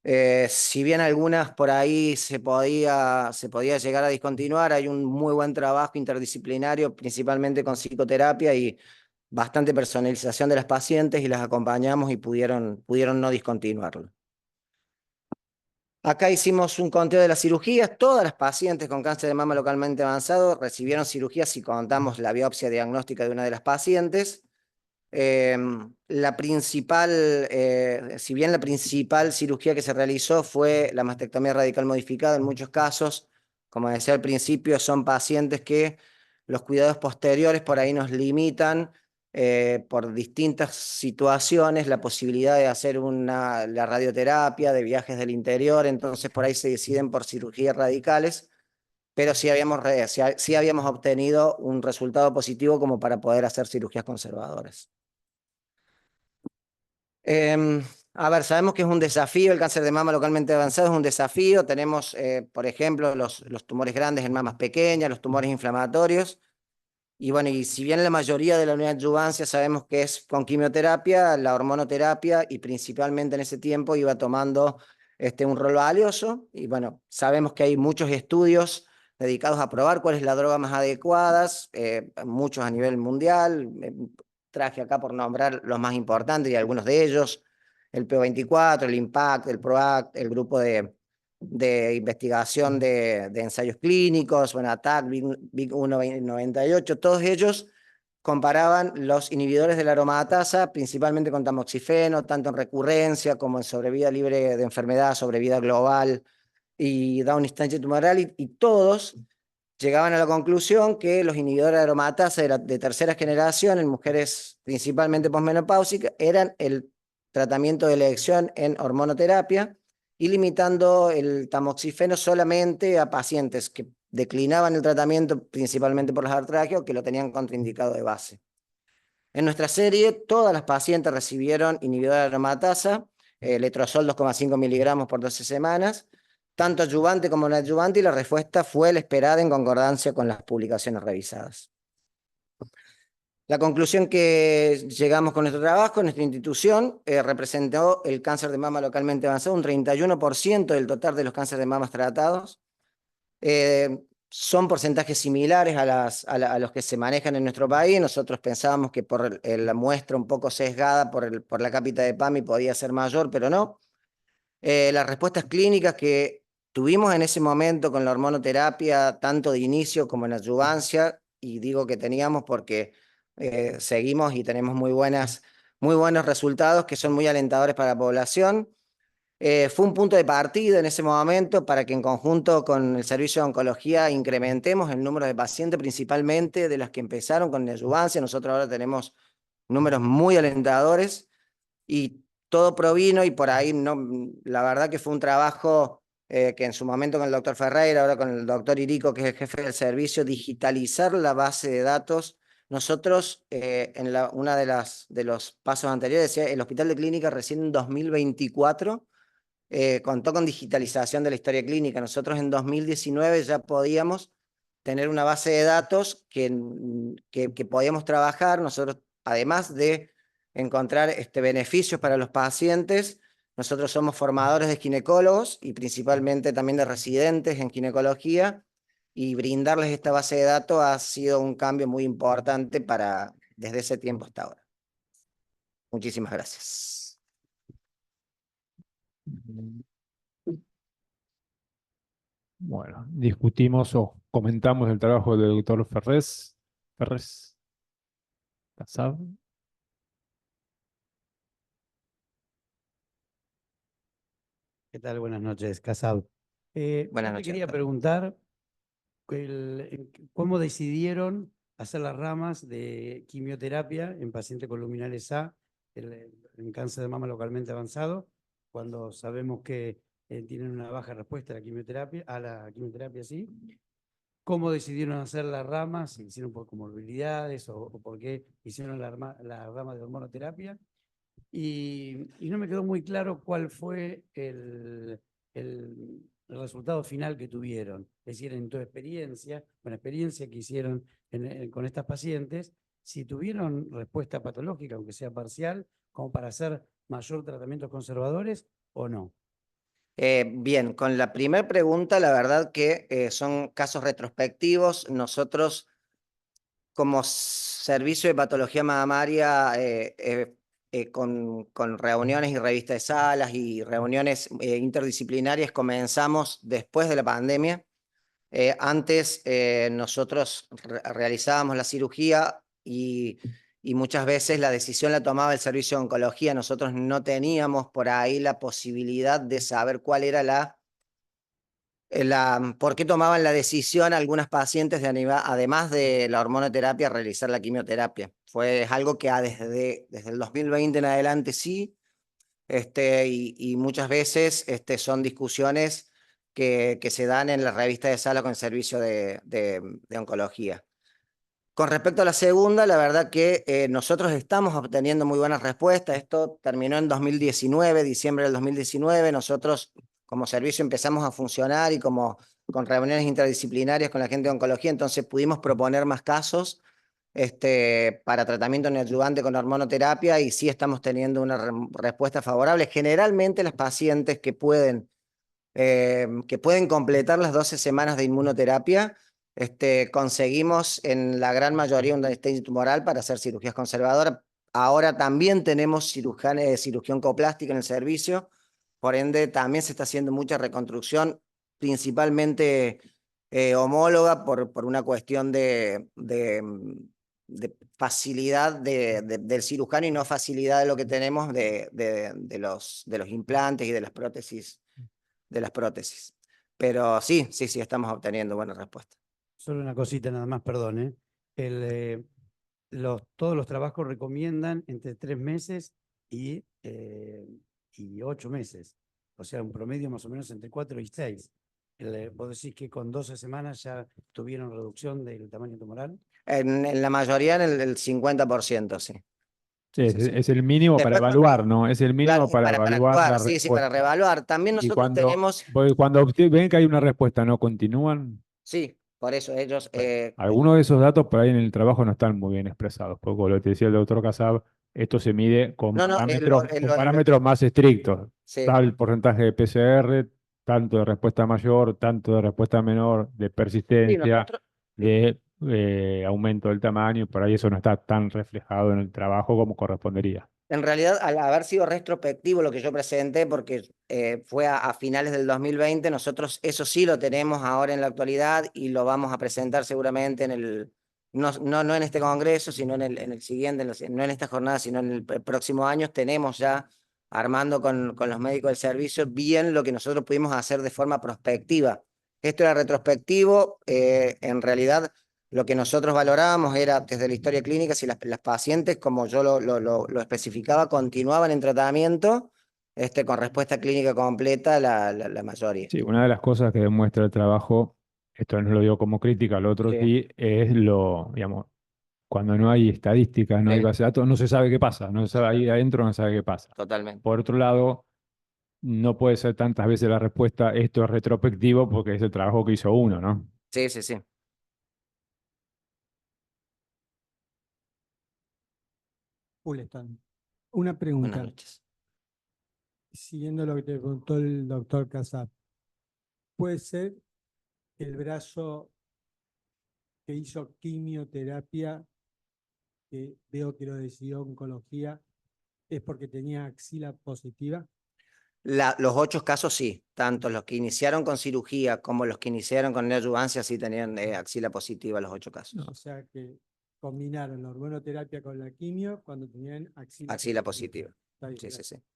Si bien algunas por ahí se podía llegar a discontinuar, hay un muy buen trabajo interdisciplinario, principalmente con psicoterapia y bastante personalización de las pacientes, y las acompañamos y pudieron no discontinuarlo. Acá hicimos un conteo de las cirugías. Todas las pacientes con cáncer de mama localmente avanzado recibieron cirugías si contamos la biopsia diagnóstica de una de las pacientes. Si bien la principal cirugía que se realizó fue la mastectomía radical modificada, en muchos casos, como decía al principio, son pacientes que los cuidados posteriores por ahí nos limitan por distintas situaciones, la posibilidad de hacer la radioterapia, de viajes del interior, entonces por ahí se deciden por cirugías radicales, pero sí habíamos obtenido un resultado positivo como para poder hacer cirugías conservadoras. A ver, sabemos que es un desafío, el cáncer de mama localmente avanzado es un desafío. Tenemos, por ejemplo, los tumores grandes en mamas pequeñas, los tumores inflamatorios. Y bueno, y si bien la mayoría de la neoadyuvancia sabemos que es con quimioterapia, la hormonoterapia, y principalmente en ese tiempo iba tomando un rol valioso. Y bueno, sabemos que hay muchos estudios dedicados a probar cuál es la droga más adecuada, muchos a nivel mundial. Traje acá por nombrar los más importantes y algunos de ellos: el PO24, el IMPACT, el PROACT, el grupo de investigación de ensayos clínicos, bueno, ATAC, BIG 198, todos ellos comparaban los inhibidores de la aromatasa, principalmente con tamoxifeno, tanto en recurrencia como en sobrevida libre de enfermedad, sobrevida global y down instancia tumoral, y todos llegaban a la conclusión que los inhibidores de aromatasa de tercera generación en mujeres principalmente posmenopáusicas eran el tratamiento de elección en hormonoterapia y limitando el tamoxifeno solamente a pacientes que declinaban el tratamiento principalmente por las artralgias o que lo tenían contraindicado de base. En nuestra serie, todas las pacientes recibieron inhibidor de aromatasa, letrozol 2,5 miligramos por 12 semanas, tanto adyuvante como no adyuvante, y la respuesta fue la esperada en concordancia con las publicaciones revisadas. La conclusión que llegamos con nuestro trabajo, nuestra institución, representó el cáncer de mama localmente avanzado, un 31% del total de los cánceres de mama tratados. Son porcentajes similares a los que se manejan en nuestro país. Nosotros pensábamos que por la muestra un poco sesgada por la cápita de PAMI podía ser mayor, pero no. Las respuestas clínicas que tuvimos en ese momento con la hormonoterapia, tanto de inicio como en adyuvancia, y digo que teníamos porque seguimos y tenemos muy buenos resultados que son muy alentadores para la población. Fue un punto de partida en ese momento para que en conjunto con el servicio de oncología incrementemos el número de pacientes, principalmente de las que empezaron con adyuvancia. Nosotros ahora tenemos números muy alentadores y todo provino, y por ahí no, la verdad que fue un trabajo que en su momento con el doctor Ferreira, ahora con el doctor Irico, que es el jefe del servicio, digitalizar la base de datos. Nosotros, en una de los pasos anteriores, decía, el Hospital de Clínica recién en 2024 contó con digitalización de la historia clínica. Nosotros en 2019 ya podíamos tener una base de datos que podíamos trabajar. Nosotros, además de encontrar beneficios para los pacientes, nosotros somos formadores de ginecólogos y principalmente también de residentes en ginecología, y brindarles esta base de datos ha sido un cambio muy importante desde ese tiempo hasta ahora. Muchísimas gracias. Bueno, discutimos o comentamos el trabajo del doctor Ferrés. Casado. ¿Qué tal? Buenas noches, Casado. Buenas Yo te noches, quería doctor. preguntar cómo decidieron hacer las ramas de quimioterapia en pacientes con luminales A en cáncer de mama localmente avanzado, cuando sabemos que tienen una baja respuesta a la quimioterapia, sí. ¿Cómo decidieron hacer las ramas? ¿Si hicieron por comorbilidades o por qué hicieron la rama de hormonoterapia? Y no me quedó muy claro cuál fue el resultado final que tuvieron. Es decir, en tu experiencia, con la experiencia que hicieron con estas pacientes, si tuvieron respuesta patológica, aunque sea parcial, como para hacer mayor tratamientos conservadores o no. Bien, con la primera pregunta, la verdad que son casos retrospectivos. Nosotros, como servicio de patología mamaria, con reuniones y revistas de salas y reuniones interdisciplinarias, comenzamos después de la pandemia. Antes nosotros realizábamos la cirugía y muchas veces la decisión la tomaba el servicio de oncología. Nosotros no teníamos por ahí la posibilidad de saber cuál era por qué tomaban la decisión algunas pacientes además de la hormonoterapia, realizar la quimioterapia. Fue algo que desde el 2020 en adelante sí, y muchas veces son discusiones que se dan en la revista de sala con el servicio de oncología. Con respecto a la segunda, la verdad que nosotros estamos obteniendo muy buenas respuestas. Esto terminó en 2019, diciembre del 2019. Nosotros como servicio empezamos a funcionar y con reuniones interdisciplinarias con la gente de oncología, entonces pudimos proponer más casos para tratamiento neoadyuvante con hormonoterapia, y sí estamos teniendo una respuesta favorable. Generalmente las pacientes que pueden completar las 12 semanas de inmunoterapia, conseguimos en la gran mayoría un stage tumoral para hacer cirugías conservadoras. Ahora también tenemos cirugía oncoplástica en el servicio, por ende también se está haciendo mucha reconstrucción, principalmente homóloga por una cuestión de facilidad del cirujano y no facilidad de lo que tenemos de los implantes y de las prótesis. Pero sí, estamos obteniendo buenas respuestas. Solo una cosita nada más, perdón. Todos los trabajos recomiendan entre 3 meses y 8 meses. O sea, un promedio más o menos entre 4 y 6. ¿Vos decís que con 12 semanas ya tuvieron reducción del tamaño tumoral? En la mayoría, en el 50%, sí. Sí, Sí, sí. es el mínimo para Después, evaluar, ¿no? Es el claro, mínimo para para evaluar la actuar, sí, sí, para respuesta. reevaluar. También Y nosotros tenemos, cuando ustedes ven que hay una respuesta, ¿no continúan? sí, por eso ellos, Bueno, algunos de esos datos por ahí en el trabajo no están muy bien expresados, porque como lo que decía el doctor Casab, esto se mide con no, no, parámetros más estrictos. sí, Tal porcentaje de PCR, tanto de respuesta mayor, tanto de respuesta menor, de sí, persistencia, nosotros, de aumento del tamaño, por ahí eso no está tan reflejado en el trabajo como correspondería. en realidad, al haber sido retrospectivo lo que yo presenté, porque fue a finales del 2020, nosotros eso sí lo tenemos ahora en la actualidad y lo vamos a presentar seguramente no en este congreso, sino en el siguiente, no en esta jornada, sino en el próximo año. Tenemos ya armando con los médicos del servicio bien lo que nosotros pudimos hacer de forma prospectiva. Esto era retrospectivo, en realidad lo que nosotros valorábamos era desde la historia clínica si las pacientes, como yo lo especificaba, continuaban en tratamiento con respuesta clínica completa la mayoría. Sí, una de las cosas que demuestra el trabajo, esto no lo digo como crítica, lo otro Sí. sí, es digamos, cuando no hay estadísticas, no hay Sí. base de datos, no se sabe qué pasa, no se sabe ahí adentro, no se sabe qué pasa. Totalmente. Por otro lado, no puede ser tantas veces la respuesta, esto es retrospectivo, porque es el trabajo que hizo uno, ¿no? Sí, sí, sí. Fuleston. Una Buenas pregunta, noches. siguiendo lo que te preguntó el doctor Casab. ¿Puede ser que el brazo que hizo quimioterapia, que veo que lo decidió oncología, es porque tenía axila positiva? Los 8 casos sí, tanto los que iniciaron con cirugía como los que iniciaron con neoadjuvancia sí tenían axila positiva los 8 casos. O sea que combinaron la hormonoterapia con la quimio cuando tenían axila Axila positiva. Está bien, Sí, sí, gracias. sí.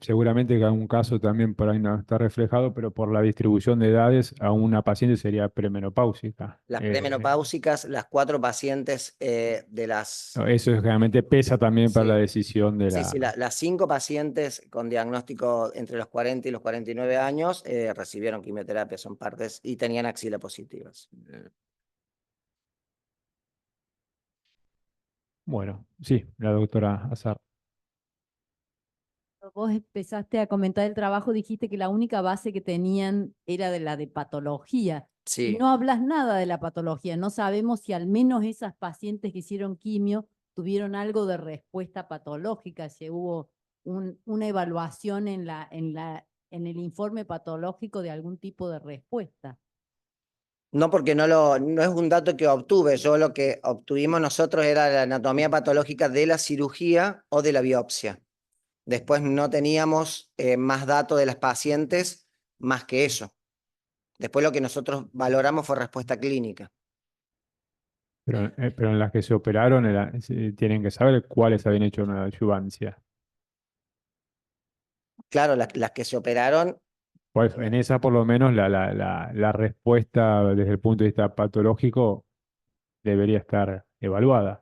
Seguramente que algún caso también por ahí no está reflejado, pero por la distribución de edades, a una paciente sería premenopáusica. Las premenopáusicas, las 4 pacientes de las... Eso generalmente pesa también para la Sí. decisión de Sí, sí, las 5 pacientes con diagnóstico entre los 40 y los 49 años recibieron quimioterapia, son partes y tenían axila positivas. Bueno, sí, la doctora Azar. Vos empezaste a comentar el trabajo, dijiste que la única base que tenían era de la de patología. Y Sí. no hablas nada de la patología. No sabemos si al menos esas pacientes que hicieron quimio tuvieron algo de respuesta patológica, si hubo una evaluación en el informe patológico de algún tipo de respuesta. No, porque no es un dato que obtuve. Yo lo que obtuvimos nosotros era la anatomía patológica de la cirugía o de la biopsia. Después no teníamos más datos de las pacientes más que eso. Después lo que nosotros valoramos fue respuesta clínica. Pero en las que se operaron tienen que saber cuáles habían hecho una adyuvancia. Claro, las que se operaron, Pues en esa por lo menos la respuesta desde el punto de vista patológico debería estar evaluada.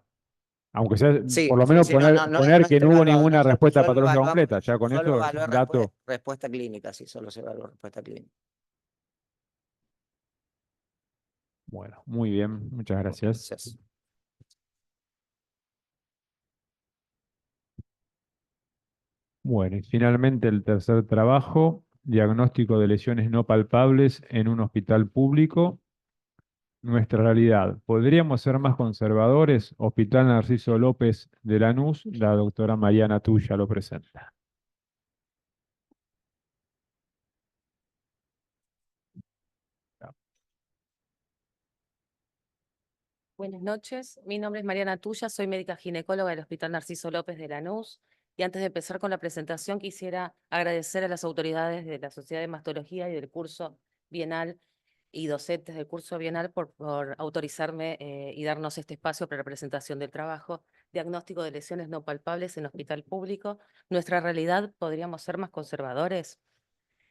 Aunque sea, sí, por lo sí, menos sí, poner no que está no hubo evaluado. ninguna Nosotros respuesta solo patológica evaluamos, completa. Ya con solo eso es evalué un dato. respuesta clínica, sí, solo se evaluó respuesta clínica. Bueno, muy bien, muchas gracias. Gracias. Bueno, y finalmente el tercer trabajo, diagnóstico de lesiones no palpables en un hospital público. Nuestra realidad. ¿Podríamos ser más conservadores? Hospital Narciso López de Lanús, la doctora Mariana Tuya lo presenta. Buenas noches, mi nombre es Mariana Tuya, soy médica ginecóloga del Hospital Narciso López de Lanús. Y antes de empezar con la presentación, quisiera agradecer a las autoridades de la Sociedad de Mastología y del curso bienal y docentes del curso bienal por autorizarme y darnos este espacio para la presentación del trabajo. Diagnóstico de lesiones no palpables en hospital público. Nuestra realidad, ¿podríamos ser más conservadores?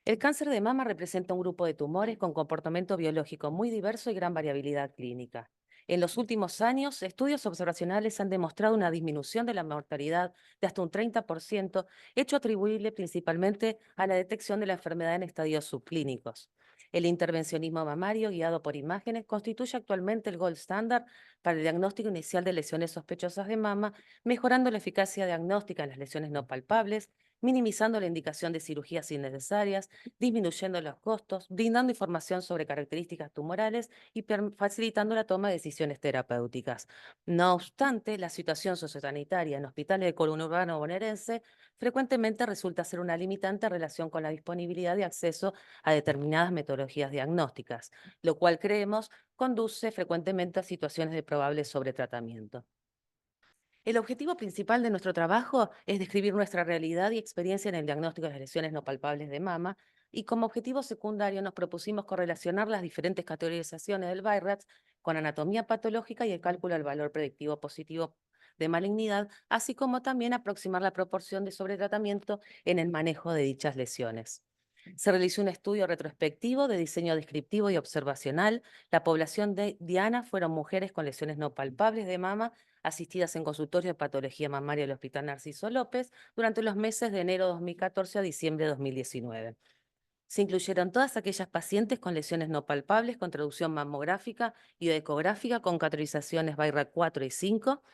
El cáncer de mama representa un grupo de tumores con comportamiento biológico muy diverso y gran variabilidad clínica. En los últimos años, estudios observacionales han demostrado una disminución de la mortalidad de hasta un 30%, hecho atribuible principalmente a la detección de la enfermedad en estadios subclínicos. El intervencionismo mamario guiado por imágenes constituye actualmente el gold standard para el diagnóstico inicial de lesiones sospechosas de mama, mejorando la eficacia diagnóstica en las lesiones no palpables, minimizando la indicación de cirugías innecesarias, disminuyendo los costos, brindando información sobre características tumorales y facilitando la toma de decisiones terapéuticas. No obstante, la situación sociosanitaria en hospitales del conurbano bonaerense frecuentemente resulta ser una limitante en relación con la disponibilidad de acceso a determinadas metodologías diagnósticas, lo cual creemos conduce frecuentemente a situaciones de probable sobretratamiento. El objetivo principal de nuestro trabajo es describir nuestra realidad y experiencia en el diagnóstico de las lesiones no palpables de mama, y como objetivo secundario nos propusimos correlacionar las diferentes categorizaciones del BI-RADS con anatomía patológica y el cálculo del valor predictivo positivo de malignidad, así como también aproximar la proporción de sobretratamiento en el manejo de dichas lesiones. Se realizó un estudio retrospectivo de diseño descriptivo y observacional. La población de Diana fueron mujeres con lesiones no palpables de mama asistidas en consultorio de patología mamaria del Hospital Narciso López durante los meses de enero de 2014 a diciembre de 2019. Se incluyeron todas aquellas pacientes con lesiones no palpables con traducción mamográfica y ecográfica con categorizaciones BI-RAD 4 y 5.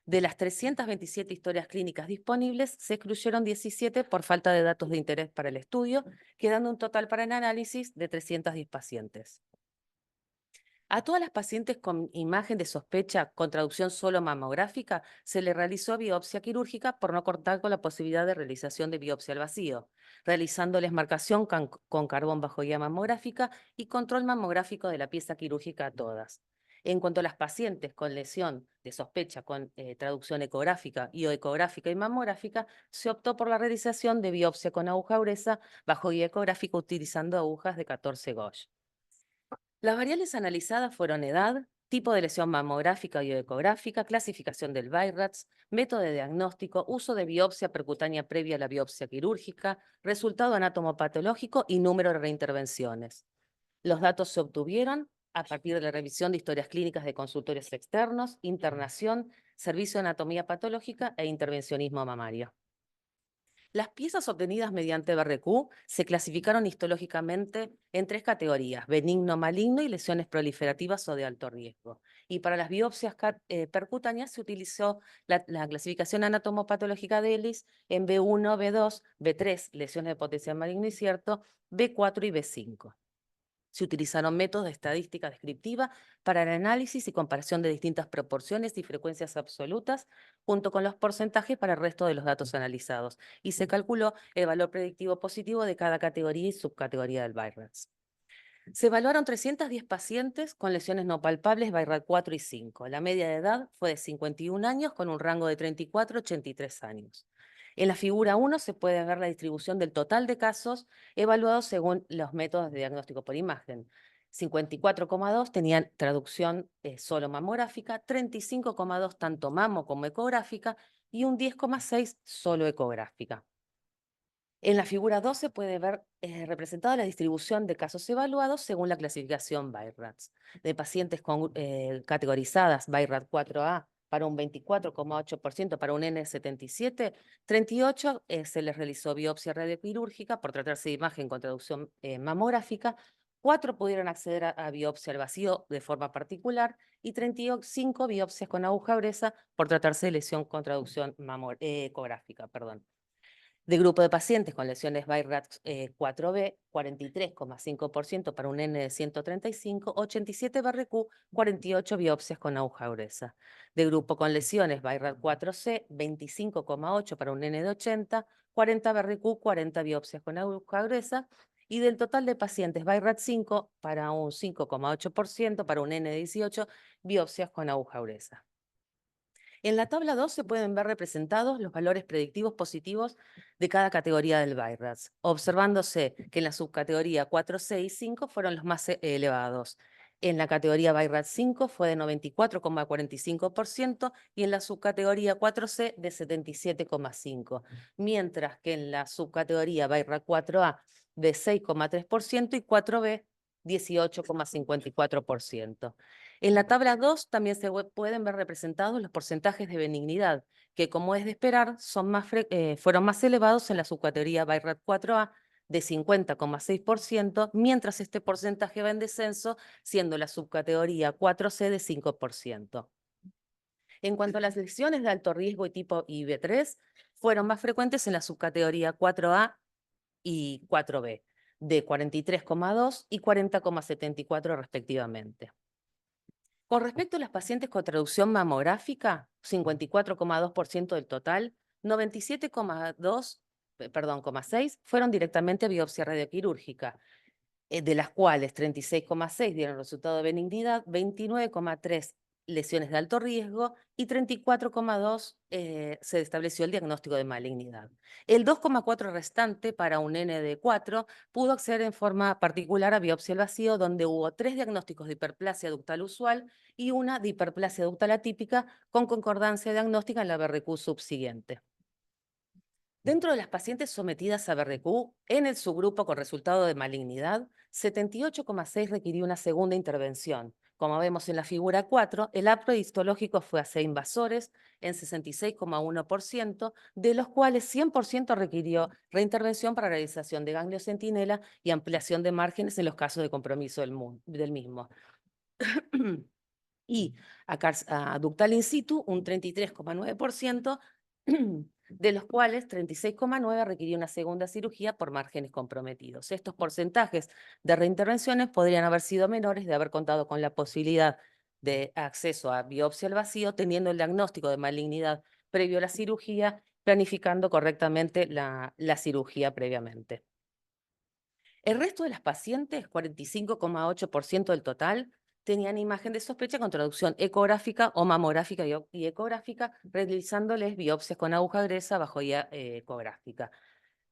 De las 327 historias clínicas disponibles, se excluyeron 17 por falta de datos de interés para el estudio, quedando un total para el análisis de 310 pacientes. A todas las pacientes con imagen de sospecha con traducción solo mamográfica se le realizó biopsia quirúrgica por no contar con la posibilidad de realización de biopsia al vacío, realizándoles marcación con carbón bajo guía mamográfica y control mamográfico de la pieza quirúrgica a todas. En cuanto a las pacientes con lesión de sospecha con traducción ecográfica y o ecográfica y mamográfica, se optó por la realización de biopsia con aguja gruesa bajo guía ecográfica utilizando agujas de 14 gauge. Las variables analizadas fueron edad, tipo de lesión mamográfica y ecográfica, clasificación del BI-RADS, método de diagnóstico, uso de biopsia percutánea previa a la biopsia quirúrgica, resultado anatomopatológico y número de reintervenciones. Los datos se obtuvieron a partir de la revisión de historias clínicas de consultorios externos, internación, servicio de anatomía patológica e intervencionismo mamario. Las piezas obtenidas mediante BRQ se clasificaron histológicamente en 3 categorías: benigno, maligno y lesiones proliferativas o de alto riesgo. Y para las biopsias percutáneas se utilizó la clasificación anatomopatológica de Ellis en B1, B2, B3, lesiones de potencial maligno y cierto, B4 y B5. Se utilizaron métodos de estadística descriptiva para el análisis y comparación de distintas proporciones y frecuencias absolutas, junto con los porcentajes para el resto de los datos analizados, y se calculó el valor predictivo positivo de cada categoría y subcategoría del BI-RADS. Se evaluaron 310 pacientes con lesiones no palpables BI-RAD 4 y 5. La media de edad fue de 51 años con un rango de 34 a 83 años. En la figura 1 se puede ver la distribución del total de casos evaluados según los métodos de diagnóstico por imagen. 54,2 tenían traducción solo mamográfica, 35,2 tanto mamo como ecográfica y un 10,6 solo ecográfica. En la figura 2 se puede ver representada la distribución de casos evaluados según la clasificación BI-RADS, de pacientes categorizadas BI-RAD 4A para un 24,8%, para un N77, 38 se les realizó biopsia radioquirúrgica por tratarse de imagen con traducción mamográfica, 4 pudieron acceder a biopsia al vacío de forma particular y 35 biopsias con aguja gruesa por tratarse de lesión con traducción ecográfica. De grupo de pacientes con lesiones BI-RADS 4B, 43,5% para un N de 135, 87 BRQ, 48 biopsias con aguja gruesa. De grupo con lesiones BI-RAD 4C, 25,8 para un N de 80, 40 BRQ, 40 biopsias con aguja gruesa. Y del total de pacientes BI-RAD 5, para un 5,8%, para un N de 18, biopsias con aguja gruesa. En la tabla 2 se pueden ver representados los valores predictivos positivos de cada categoría del BI-RADS, observándose que en la subcategoría 4C y 5 fueron los más elevados. En la categoría BI-RADS 5 fue de 94,45% y en la subcategoría 4C de 77,5%, mientras que en la subcategoría BI-RAD 4A de 6,3% y 4B 18,54%. En la tabla 2 también pueden ver representados los porcentajes de benignidad, que como es de esperar, fueron más elevados en la subcategoría BI-RAD 4A de 50,6%, mientras este porcentaje va en descenso, siendo la subcategoría 4C de 5%. En cuanto a las lesiones de alto riesgo y tipo IB3, fueron más frecuentes en la subcategoría 4A y 4B, de 43,2 y 40,74 respectivamente. Con respecto a las pacientes con traducción mamográfica, 54,2% del total, 97,6 fueron directamente a biopsia radioquirúrgica, de las cuales 36,6 dieron resultado de benignidad, 29,3 lesiones de alto riesgo y 34,2 se estableció el diagnóstico de malignidad. El 2,4 restante, para un N de 4, pudo acceder en forma particular a biopsia al vacío, donde hubo 3 diagnósticos de hiperplasia ductal usual y una de hiperplasia ductal atípica con concordancia diagnóstica en la BRQ subsiguiente. Dentro de las pacientes sometidas a BRQ, en el subgrupo con resultado de malignidad, 78,6 requirió una segunda intervención. Como vemos en la figura 4, el apro histológico fue a C invasores en 66,1%, de los cuales 100% requirió reintervención para realización de ganglio centinela y ampliación de márgenes en los casos de compromiso del mismo. Y a ductal in situ, un 33,9%, de los cuales 36,9 requirió una segunda cirugía por márgenes comprometidos. Estos porcentajes de reintervenciones podrían haber sido menores de haber contado con la posibilidad de acceso a biopsia al vacío, teniendo el diagnóstico de malignidad previo a la cirugía, planificando correctamente la cirugía previamente. El resto de las pacientes, 45,8% del total, tenían imagen de sospecha con traducción ecográfica o mamográfica y ecográfica, realizándoles biopsias con aguja gruesa bajo guía ecográfica,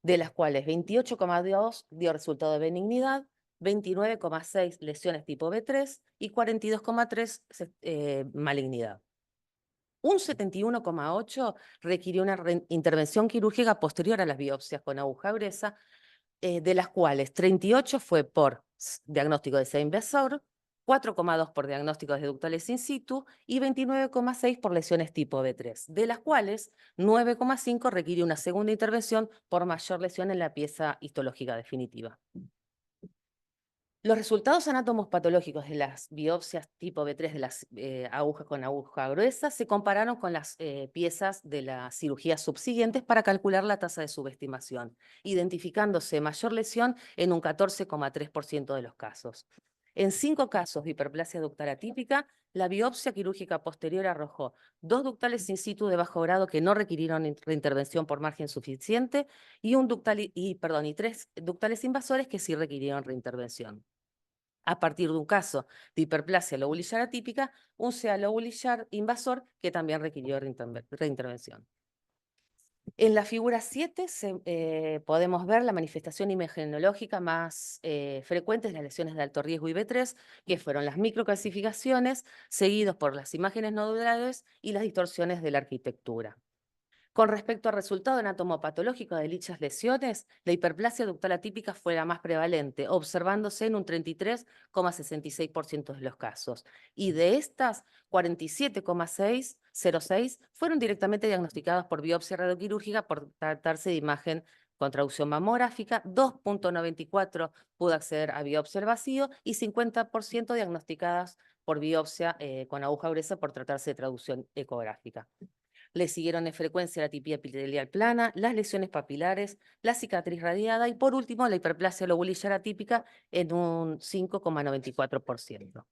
de las cuales 28,2 dio resultado de benignidad, 29,6 lesiones tipo B3 y 42,3 malignidad. Un 71,8 requirió una intervención quirúrgica posterior a las biopsias con aguja gruesa, de las cuales 38 fue por diagnóstico de C invasor, 4,2 por diagnósticos de ductales in situ y 29,6 por lesiones tipo B3, de las cuales 9,5 requirió una segunda intervención por mayor lesión en la pieza histológica definitiva. Los resultados anatomos patológicos de las biopsias tipo B3 de las agujas con aguja gruesa se compararon con las piezas de las cirugías subsiguientes para calcular la tasa de subestimación, identificándose mayor lesión en un 14,3% de los casos. En 5 casos de hiperplasia ductal atípica, la biopsia quirúrgica posterior arrojó 2 ductales in situ de bajo grado que no requirieron reintervención por margen suficiente y 3 ductales invasores que sí requirieron reintervención. A partir de un caso de hiperplasia lobulillar atípica, un CA lobulillar invasor que también requirió reintervención. En la figura 7 podemos ver la manifestación imagenológica más frecuente de las lesiones de alto riesgo IB3, que fueron las microcalcificaciones, seguidos por las imágenes nodulares y las distorsiones de la arquitectura. Con respecto al resultado anatomopatológico de dichas lesiones, la hiperplasia ductal atípica fue la más prevalente, observándose en un 33,66% de los casos. Y de estas, 47,606 fueron directamente diagnosticadas por biopsia radioquirúrgica por tratarse de imagen con traducción mamográfica, 2,94 pudo acceder a biopsia al vacío y 50% diagnosticadas por biopsia con aguja gruesa por tratarse de traducción ecográfica. Le siguieron en frecuencia la atipia epitelial plana, las lesiones papilares, la cicatriz radiada y por último la hiperplasia lobulillar atípica en un 5,94%.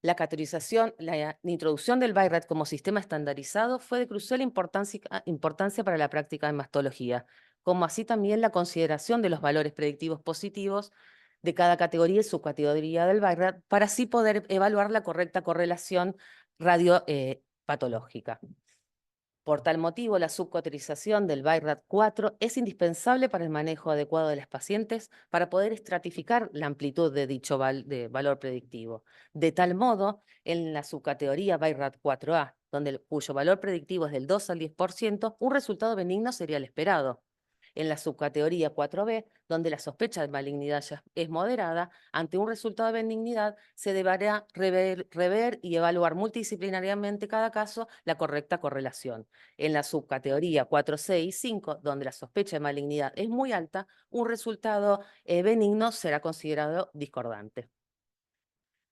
La categorización, la introducción del BI-RAD como sistema estandarizado fue de crucial importancia para la práctica de mastología, como así también la consideración de los valores predictivos positivos de cada categoría y subcategoría del BI-RAD para así poder evaluar la correcta correlación radiopatológica. Por tal motivo, la subcategorización del BI-RAD 4 es indispensable para el manejo adecuado de las pacientes para poder estratificar la amplitud de dicho valor predictivo. De tal modo, en la subcategoría BI-RAD 4A, cuyo valor predictivo es del 2 al 10%, un resultado benigno sería el esperado. En la subcategoría 4B, donde la sospecha de malignidad ya es moderada, ante un resultado de benignidad se deberá rever y evaluar multidisciplinariamente cada caso la correcta correlación. En la subcategoría 4C y 5, donde la sospecha de malignidad es muy alta, un resultado benigno será considerado discordante.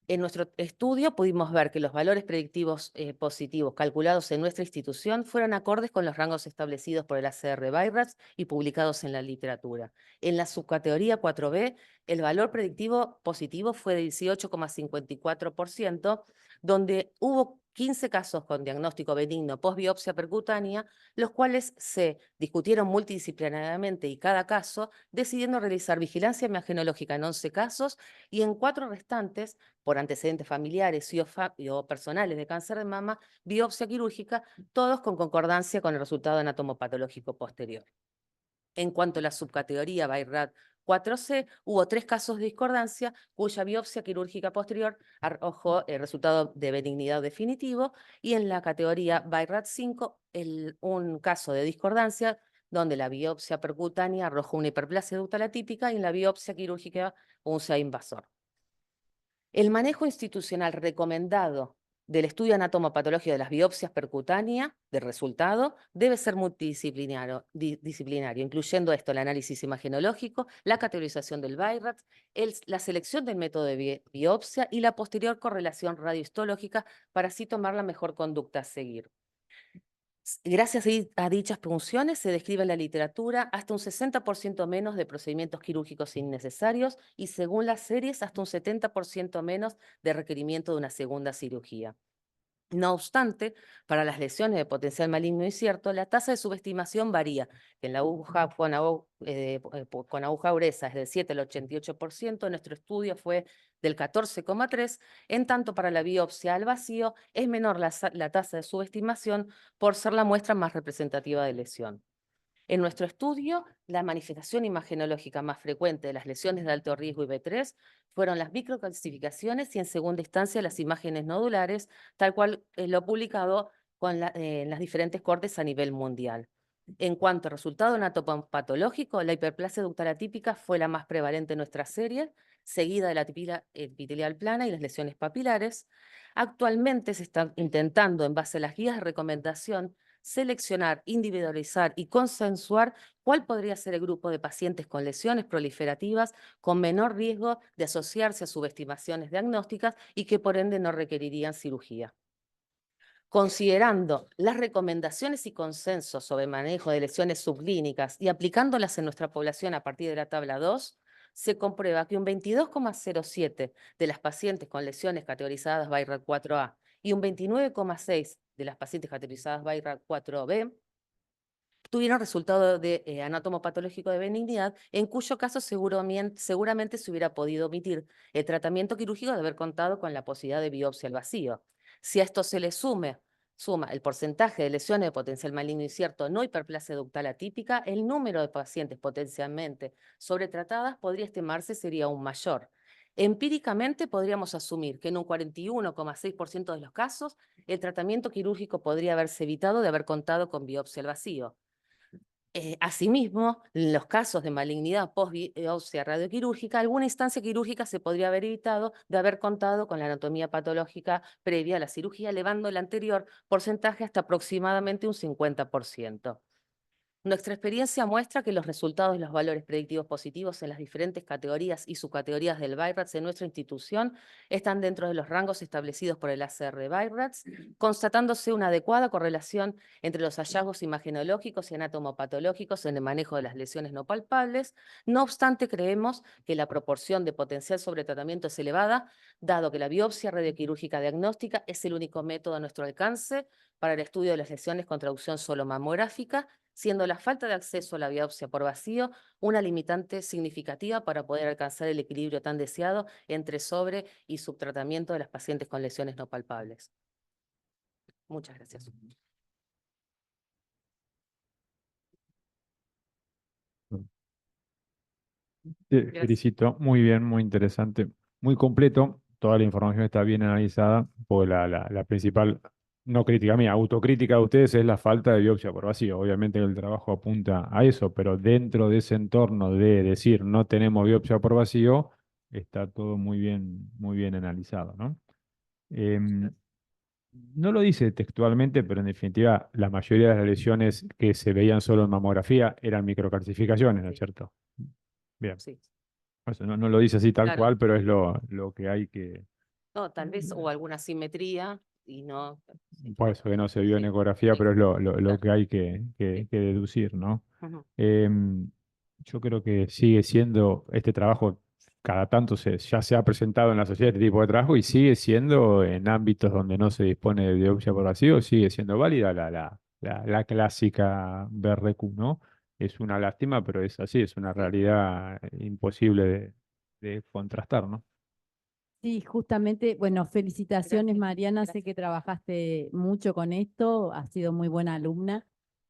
En nuestro estudio pudimos ver que los valores predictivos positivos calculados en nuestra institución fueron acordes con los rangos establecidos por el ACR-BI-RADS y publicados en la literatura. En la subcategoría 4B, el valor predictivo positivo fue de 18,54%, donde hubo 15 casos con diagnóstico benigno post-biopsia percutánea, los cuales se discutieron multidisciplinariamente y cada caso, decidiendo realizar vigilancia imagenológica en 11 casos y en 4 restantes, por antecedentes familiares o personales de cáncer de mama, biopsia quirúrgica, todos con concordancia con el resultado anatomopatológico posterior. En cuanto a la subcategoría BI-RAD 4C, hubo 3 casos de discordancia cuya biopsia quirúrgica posterior arrojó el resultado de benignidad definitivo, y en la categoría BI-RAD 5, un caso de discordancia donde la biopsia percutánea arrojó una hiperplasia ductal atípica y en la biopsia quirúrgica un CA invasor. El manejo institucional recomendado del estudio anatomopatológico de las biopsias percutáneas de resultado debe ser multidisciplinario, incluyendo esto el análisis imagenológico, la categorización del BI-RADS, la selección del método de biopsia y la posterior correlación radiohistológica para así tomar la mejor conducta a seguir. Gracias a dichas punciones se describe en la literatura hasta un 60% menos de procedimientos quirúrgicos innecesarios y, según las series, hasta un 70% menos de requerimiento de una segunda cirugía. No obstante, para las lesiones de potencial maligno incierto, la tasa de subestimación varía, que en la aguja con aguja gruesa es del 7 al 88%, nuestro estudio fue del 14,3%, en tanto para la biopsia al vacío es menor la tasa de subestimación por ser la muestra más representativa de lesión. En nuestro estudio, la manifestación imagenológica más frecuente de las lesiones de alto riesgo IB3 fueron las microcalcificaciones y, en segunda instancia, las imágenes nodulares, tal cual lo publicado en las diferentes cortes a nivel mundial. En cuanto a resultado anatomopatológico, la hiperplasia ductal atípica fue la más prevalente en nuestra serie, seguida de la epitelial plana y las lesiones papilares. Actualmente se está intentando, en base a las guías de recomendación, seleccionar, individualizar y consensuar cuál podría ser el grupo de pacientes con lesiones proliferativas con menor riesgo de asociarse a subestimaciones diagnósticas y que por ende no requerirían cirugía. Considerando las recomendaciones y consensos sobre manejo de lesiones subclínicas y aplicándolas en nuestra población a partir de la tabla 2, se comprueba que un 22,07% de las pacientes con lesiones categorizadas BI-RAD 4A y un 29,6% de las pacientes categorizadas BI-RAD 4B tuvieron resultado de anatomopatológico de benignidad, en cuyo caso seguramente se hubiera podido omitir el tratamiento quirúrgico de haber contado con la posibilidad de biopsia al vacío. Si a esto se le suma el porcentaje de lesiones de potencial maligno incierto no hiperplasia ductal atípica, el número de pacientes potencialmente sobretratadas podría estimarse sería aún mayor. Empíricamente podríamos asumir que en un 41,6% de los casos el tratamiento quirúrgico podría haberse evitado de haber contado con biopsia al vacío. Asimismo, en los casos de malignidad post-biopsia radioquirúrgica, alguna instancia quirúrgica se podría haber evitado de haber contado con la anatomía patológica previa a la cirugía, elevando el anterior porcentaje hasta aproximadamente un 50%. Nuestra experiencia muestra que los resultados de los valores predictivos positivos en las diferentes categorías y subcategorías del BI-RADS en nuestra institución están dentro de los rangos establecidos por el ACR-BI-RADS, constatándose una adecuada correlación entre los hallazgos imagenológicos y anatomopatológicos en el manejo de las lesiones no palpables. No obstante, creemos que la proporción de potencial sobretratamiento es elevada, dado que la biopsia radioquirúrgica diagnóstica es el único método a nuestro alcance para el estudio de las lesiones con traducción solo mamográfica, siendo la falta de acceso a la biopsia por vacío una limitante significativa para poder alcanzar el equilibrio tan deseado entre sobre- y subtratamiento de las pacientes con lesiones no palpables. Muchas gracias. Te felicito, muy bien, muy interesante, muy completo. Toda la información está bien analizada, porque la principal no crítica mía, autocrítica de ustedes es la falta de biopsia por vacío. Obviamente el trabajo apunta a eso, pero dentro de ese entorno de decir no tenemos biopsia por vacío, está todo muy bien analizado, ¿no? Em, no lo dice textualmente, pero en definitiva la mayoría de las lesiones que se veían solo en mamografía eran microcalcificaciones, ¿no es Sí. cierto? Bien, Sí, eso no lo dice así tal claro. cual, pero es lo que hay que, No, tal vez hubo alguna simetría y no. Sí, por eso que no se vio en sí, ecografía, sí, pero es lo claro. que hay que Sí. deducir, ¿no? Ujú. Yo creo que sigue siendo este trabajo, cada tanto ya se ha presentado en la sociedad este tipo de trabajo y sigue siendo en ámbitos donde no se dispone de biopsia por vacío, sigue siendo válida la clásica BRQ, ¿no? Es una lástima, pero es así, es una Sí. realidad imposible de contrastar, ¿no? Sí, justamente, bueno, felicitaciones Gracias, Mariana, sé gracias. que trabajaste mucho con esto, has sido muy buena alumna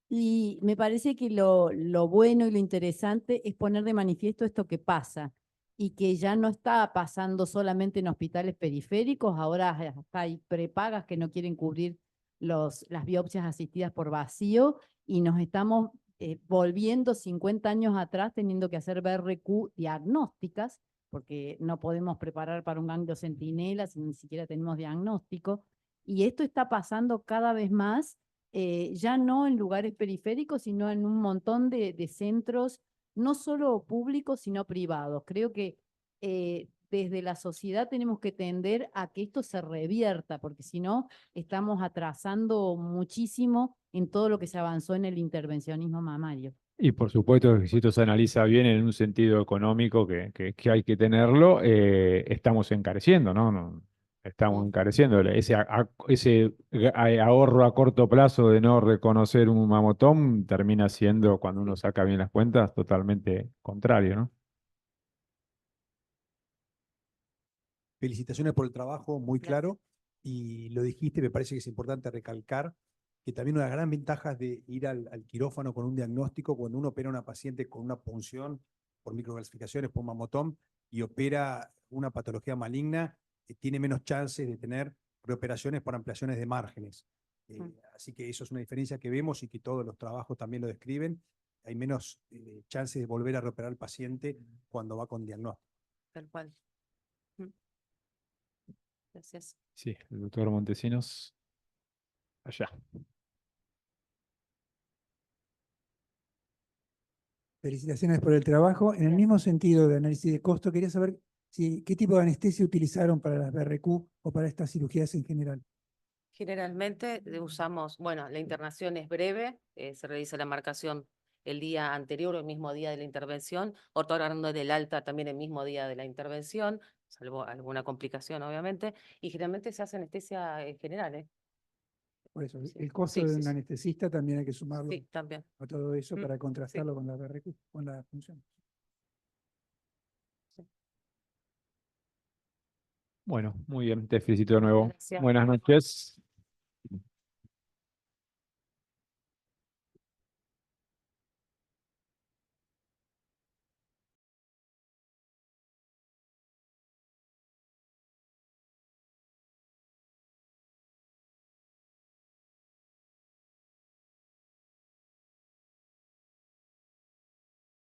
y me parece que lo bueno y lo interesante es poner de manifiesto esto que pasa y que ya no está pasando solamente en hospitales periféricos, ahora hasta hay prepagas que no quieren cubrir las biopsias asistidas por vacío y nos estamos volviendo 50 años atrás teniendo que hacer BRQ diagnósticas porque no podemos preparar para un ganglio centinela si ni siquiera tenemos diagnóstico. Y esto está pasando cada vez más, ya no en lugares periféricos, sino en un montón de centros, no solo públicos, sino privados. Creo que desde la sociedad tenemos que tender a que esto se revierta, porque si no, estamos atrasando muchísimo en todo lo que se avanzó en el intervencionismo mamario. Y por supuesto que si esto se analiza bien en un sentido económico que hay que tenerlo, estamos encareciendo, ¿no? Estamos Mm. encareciendo. Ese ahorro a corto plazo de no reconocer un mamotón termina siendo, cuando uno saca bien las cuentas, totalmente contrario, ¿no? Felicitaciones por el trabajo, muy Gracias. claro. Y lo dijiste, me parece que es importante recalcar que también una de las gran ventajas de ir al quirófano con un diagnóstico, cuando uno opera a una paciente con una punción por microcalcificaciones, por mamotón, y opera una patología maligna, tiene menos chances de tener reoperaciones por ampliaciones de márgenes. Así que eso es una diferencia que vemos y que todos los trabajos también lo describen. Hay menos chances de volver a reoperar al paciente cuando va con diagnóstico. Tal cual. Mm. Gracias. Sí, el doctor Montesinos, allá. Felicitaciones por el trabajo. En el mismo sentido de análisis de costo, quería saber qué tipo de anestesia utilizaron para las BRQ o para estas cirugías en general. Generalmente usamos, bueno, la internación es breve, se realiza la marcación el día anterior o el mismo día de la intervención, otorgando del alta también el mismo día de la intervención, salvo alguna complicación obviamente, y generalmente se hace anestesia general, ¿eh? Por eso, Sí, el costo sí, de sí, un sí. anestesista también hay que sumarlo Sí, también. a todo eso para Sí. contrastarlo con la BRQ, con la función. Sí. Bueno, muy bien, te felicito de nuevo. Gracias. Buenas noches.